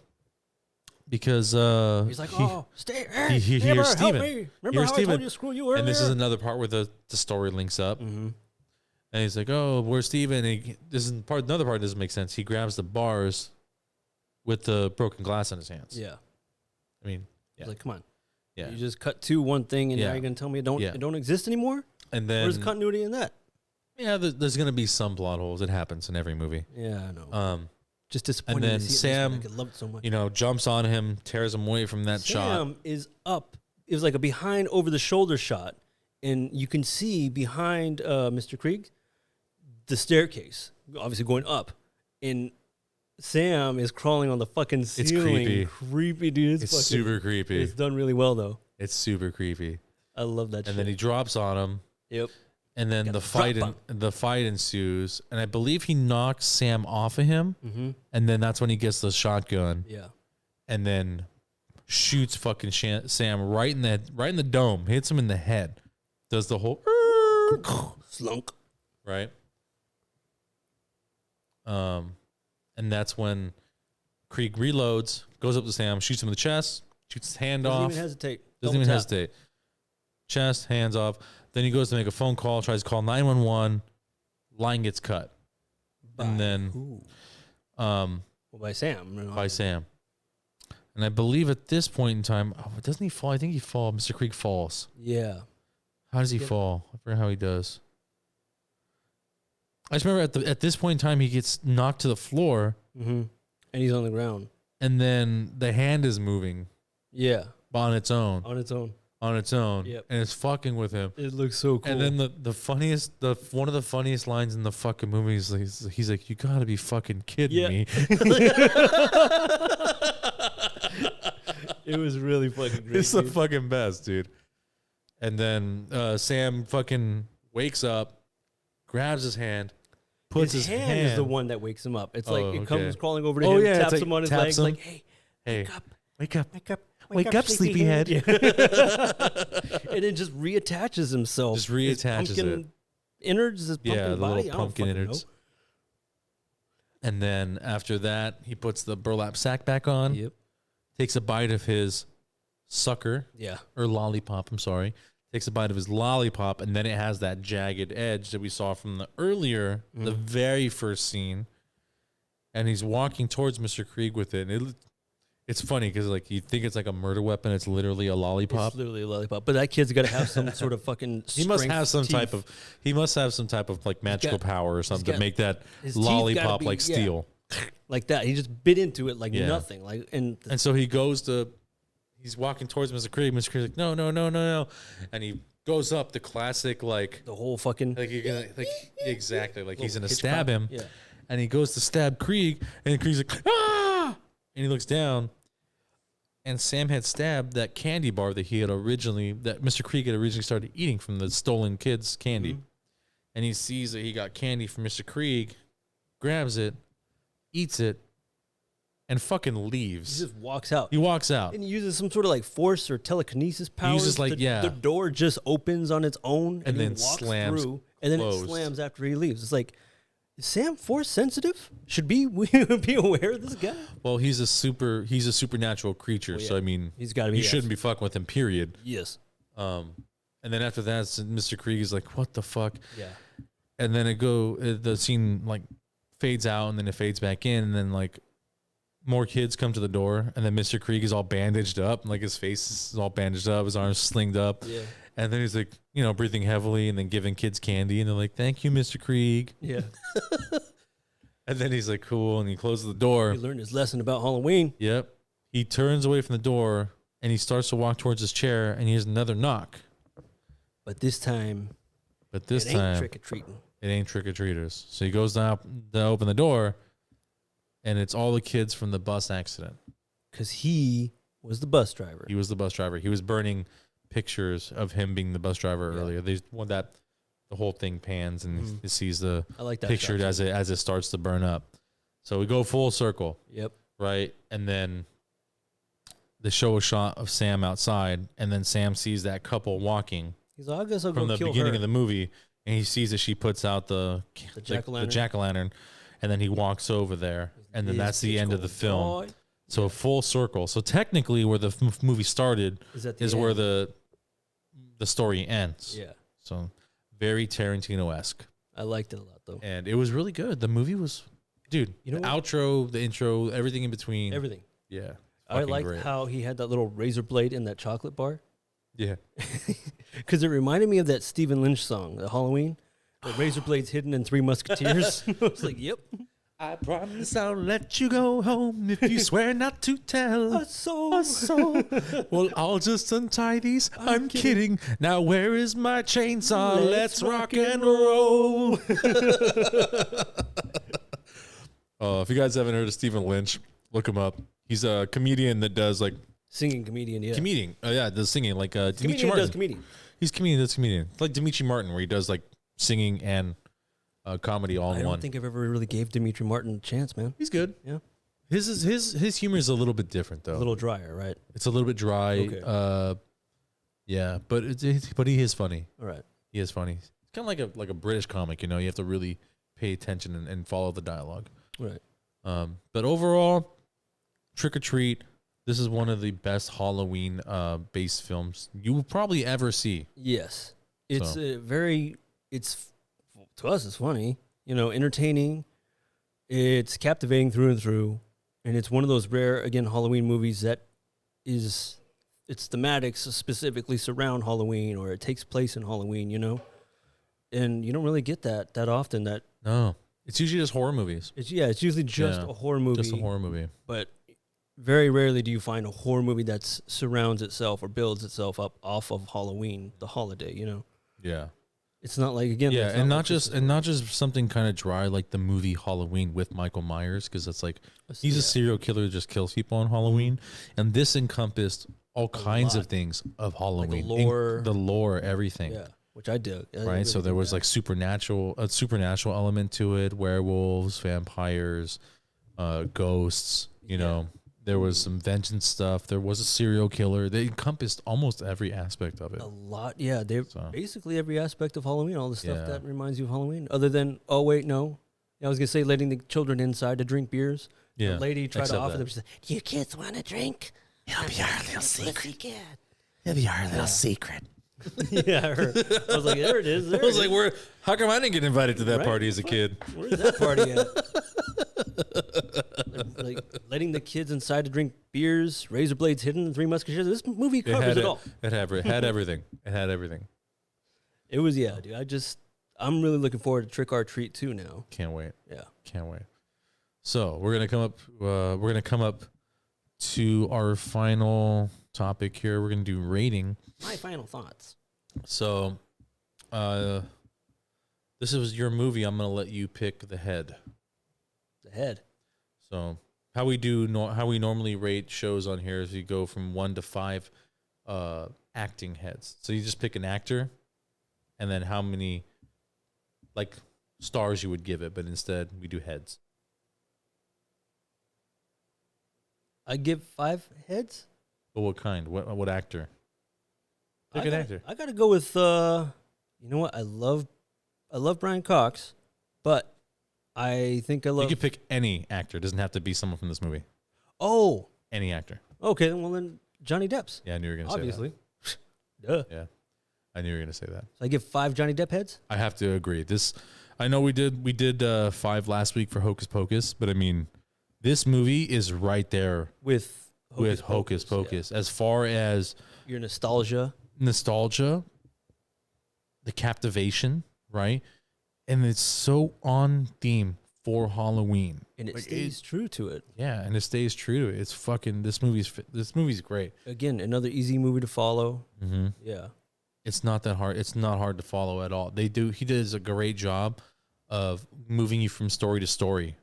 because He's like, stay. Hey, he neighbor, hears help Steven. me. Remember how I told you to screw you earlier? And this is another part where the story links up. Mm-hmm. And he's like, "Oh, where's Steven?" And another part doesn't make sense. He grabs the bars with the broken glass in his hands. Yeah. I mean, He's like, come on. yeah. You just cut to one thing, and Yeah. now you're gonna tell me it Yeah. don't exist anymore? And then Where's continuity in that? yeah, there's gonna be some plot holes. It happens in every movie. Yeah, I know. And Just disappointing. then to see it Sam, this way. I love it so much. jumps on him, tears him away from that shot. Sam is up. It was like a behind over the shoulder shot, and you can see behind Mr. Krieg the staircase, obviously going up, and Sam is crawling on the fucking ceiling. Creepy, dude. It's super creepy. It's done really well though. It's super creepy. I love that. And then he drops on him. Yep. And then the fight ensues, and I believe he knocks Sam off of him, and then that's when he gets the shotgun, and then shoots fucking Sam right in the dome, hits him in the head, does the whole slunk, right, and that's when Krieg reloads, goes up to Sam, shoots him in the chest, shoots his hand off, doesn't even hesitate, chest, hands off. Then he goes to make a phone call, tries to call 911. Line gets cut. And then by Sam. By Sam. And I believe at this point in time, doesn't he fall? I think he falls. Mr. Krieg falls. Yeah. How does he fall? I forget how he does. I just remember at this point in time, he gets knocked to the floor. And he's on the ground. And then the hand is moving. Yeah. On its own. Yep. And it's fucking with him. It looks so cool. And then one of the funniest lines in the fucking movie is he's like, "You gotta be fucking kidding me." It was really fucking great. It's the fucking best, dude. And then Sam fucking wakes up, grabs his hand, puts his hand is the one that wakes him up. It's like it comes crawling over to him, taps him on his legs, like, "Hey, wake up. Wake up, sleepyhead." And then just reattaches himself. Just reattaches his pumpkin innards, his pumpkin body. Little pumpkin innards. And then after that, he puts the burlap sack back on. Yep. Takes a bite of his sucker. Yeah. Or lollipop, I'm sorry. Takes a bite of his lollipop, and then it has that jagged edge that we saw from the very first scene. And he's walking towards Mr. Krieg with it. And it's funny because like you think it's like a murder weapon. It's literally a lollipop. It's literally a lollipop. But that kid's got to have some sort of fucking He must have some type of like magical power or something to make that lollipop like steel. Like that. He just bit into it like nothing. Like and so he's walking towards Mr. Krieg. Mr. Krieg's like, no. And he goes up the classic like the whole fucking like you're gonna like exactly like he's gonna stab him. Yeah. And he goes to stab Krieg, and Krieg's like, ah! And he looks down, and Sam had stabbed that candy bar that Mr. Krieg had originally started eating from the stolen kids' candy. Mm-hmm. And he sees that he got candy from Mr. Krieg, grabs it, eats it, and fucking leaves. He just walks out. He walks out. And he uses some sort of like force or telekinesis power. He uses the door just opens on its own and then walks slams through. And then it slams after he leaves. It's like, is Sam force sensitive? Should we be aware of this guy? Well, he's a supernatural creature, so I mean, he's got to be. You shouldn't be fucking with him. Period. Yes. And then after that, Mr. Krieg is like, "What the fuck?" Yeah. And then the scene like fades out, and then it fades back in, and then like more kids come to the door, and then Mr. Krieg is all bandaged up, like his face is all bandaged up, his arms slinged up. Yeah. And then he's like, breathing heavily and then giving kids candy. And they're like, "Thank you, Mr. Krieg." Yeah. And then he's like, "Cool." And he closes the door. He learned his lesson about Halloween. Yep. He turns away from the door and he starts to walk towards his chair and he hears another knock. But this time, it ain't trick-or-treating. It ain't trick-or-treaters. So he goes down to open the door and it's all the kids from the bus accident. Because he was the bus driver. He was the bus driver. He was burning pictures of him being the bus driver earlier. They want that the whole thing pans and he sees the picture as it starts to burn up. So we go full circle. Yep. Right, and then they show a shot of Sam outside, and then Sam sees that couple walking. He's like, "I guess I'll from go the kill beginning her." of the movie, and he sees that she puts out the jack-o'-lantern, and then he walks over there, and then that's the end of the film. So full circle. So technically, where the movie started is where the story ends. Yeah. So very Tarantino-esque. I liked it a lot, though. And it was really good. The movie was, dude, the outro, the intro, everything in between. Everything. Yeah. I liked how he had that little razor blade in that chocolate bar. Yeah. Because it reminded me of that Stephen Lynch song, the Halloween. The razor blades hidden in Three Musketeers. I was like, yep. I promise I'll let you go home if you swear not to tell a soul. Well, I'll just untie these. I'm kidding. Now where is my chainsaw? Let's rock and roll. If you guys haven't heard of Stephen Lynch, look him up. He's a comedian that does like singing comedian. Yeah, comedian. Does singing like Dimitri Martin. Does comedian. He's comedian. Does comedian. It's like Dimitri Martin, where he does like singing and comedy all in one. I don't think I've ever really gave Dimitri Martin a chance, man. He's good. Yeah. His humor is a little bit different though. A little drier, right? It's a little bit dry. Okay. Yeah, but he is funny. All right. He is funny. It's kind of like a British comic, you have to really pay attention and follow the dialogue. Right. But overall, Trick or Treat, this is one of the best Halloween based films you will probably ever see. Yes. It's to us it's funny, entertaining. It's captivating through and through, and it's one of those rare Halloween movies that its thematics specifically surround Halloween, or it takes place in Halloween, and you don't really get that often. No, it's usually just horror movies. It's usually just a horror movie. Just a horror movie. But very rarely do you find a horror movie that surrounds itself or builds itself up off of Halloween, the holiday. Yeah. It's not like not just something kind of dry like the movie Halloween with Michael Myers, because it's like he's a serial killer who just kills people on Halloween, and this encompassed all kinds of things of Halloween, like the lore, everything. Yeah, which I did. Right, really so there was like a supernatural element to it: werewolves, vampires, ghosts. There was some vengeance stuff. There was a serial killer. They encompassed almost every aspect of it. A lot, yeah. Basically every aspect of Halloween, all the stuff that reminds you of Halloween. Other than, I was going to say letting the children inside to drink beers. Yeah. The lady tried to offer them. She said, "Do you kids want a drink? It'll be our little secret. It'll be our little secret." Yeah, I was like, there it is. How come I didn't get invited to that party as a kid? Where's that party at? like letting the kids inside to drink beers, razor blades hidden, and Three Musketeers. This movie covers it all. It had everything. It had everything. It was, dude. I'm really looking forward to Trick or Treat 2 now. Can't wait. Yeah. Can't wait. So we're gonna come up to our final topic here. We're gonna do rating. My final thoughts. So, this was your movie. I'm gonna let you pick the head. The head. So, how we do how we normally rate shows on here is we go from 1 to 5 acting heads. So you just pick an actor, and then how many like stars you would give it, but instead we do heads. I give 5 heads. But what kind? What actor? Pick an actor. I gotta go with you know what? I love Brian Cox, but I think I love. You could pick any actor. It doesn't have to be someone from this movie. Oh, Any actor. okay. Well then, Johnny Depp's. Yeah, I knew you were gonna Obviously. say Duh. that. Yeah, I knew you were gonna say that. So I give 5 Johnny Depp heads. I have to agree. I know we did 5 last week for Hocus Pocus, but I mean, this movie is right there With Hocus Pocus. As far as your nostalgia. the captivation, right? And it's so on theme for Halloween. And it stays true to it. Yeah, and it stays true to it. It's fucking this movie's great. Again, another easy movie to follow. Mm-hmm. Yeah. It's not that hard. It's not hard to follow at all. He does a great job of moving you from story to story.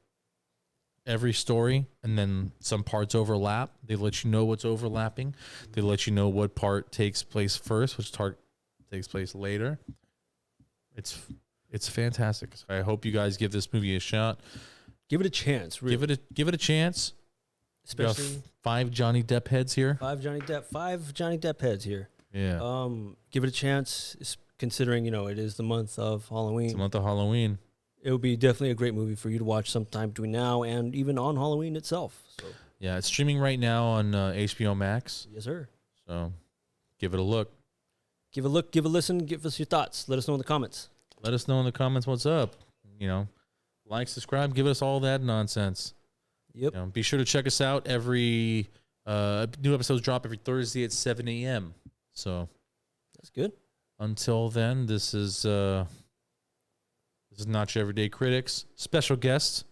Every story, and then some parts overlap. They let you know what's overlapping. They let you know what part takes place first, which part takes place later. It's fantastic. I hope you guys give this movie a shot. Give it a chance. Really. Give it a chance. Especially 5 Johnny Depp heads here. 5 Johnny Depp heads here. Yeah. Give it a chance, considering it is the month of Halloween. It's the month of Halloween. It would be definitely a great movie for you to watch sometime between now and even on Halloween itself. So Yeah, it's streaming right now on HBO Max. yes, sir. So give it a look. Give a look, give a listen, give us your thoughts. Let us know in the comments. Let us know in the comments what's up. Like, subscribe, give us all that nonsense. Yep. Be sure to check us out. Every new episodes drop every Thursday at 7 a.m. So That's good. until then, this is Not Your Everyday Critics. Special guest,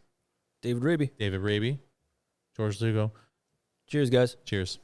David Raby. David Raby, George Lugo. Cheers, guys. Cheers.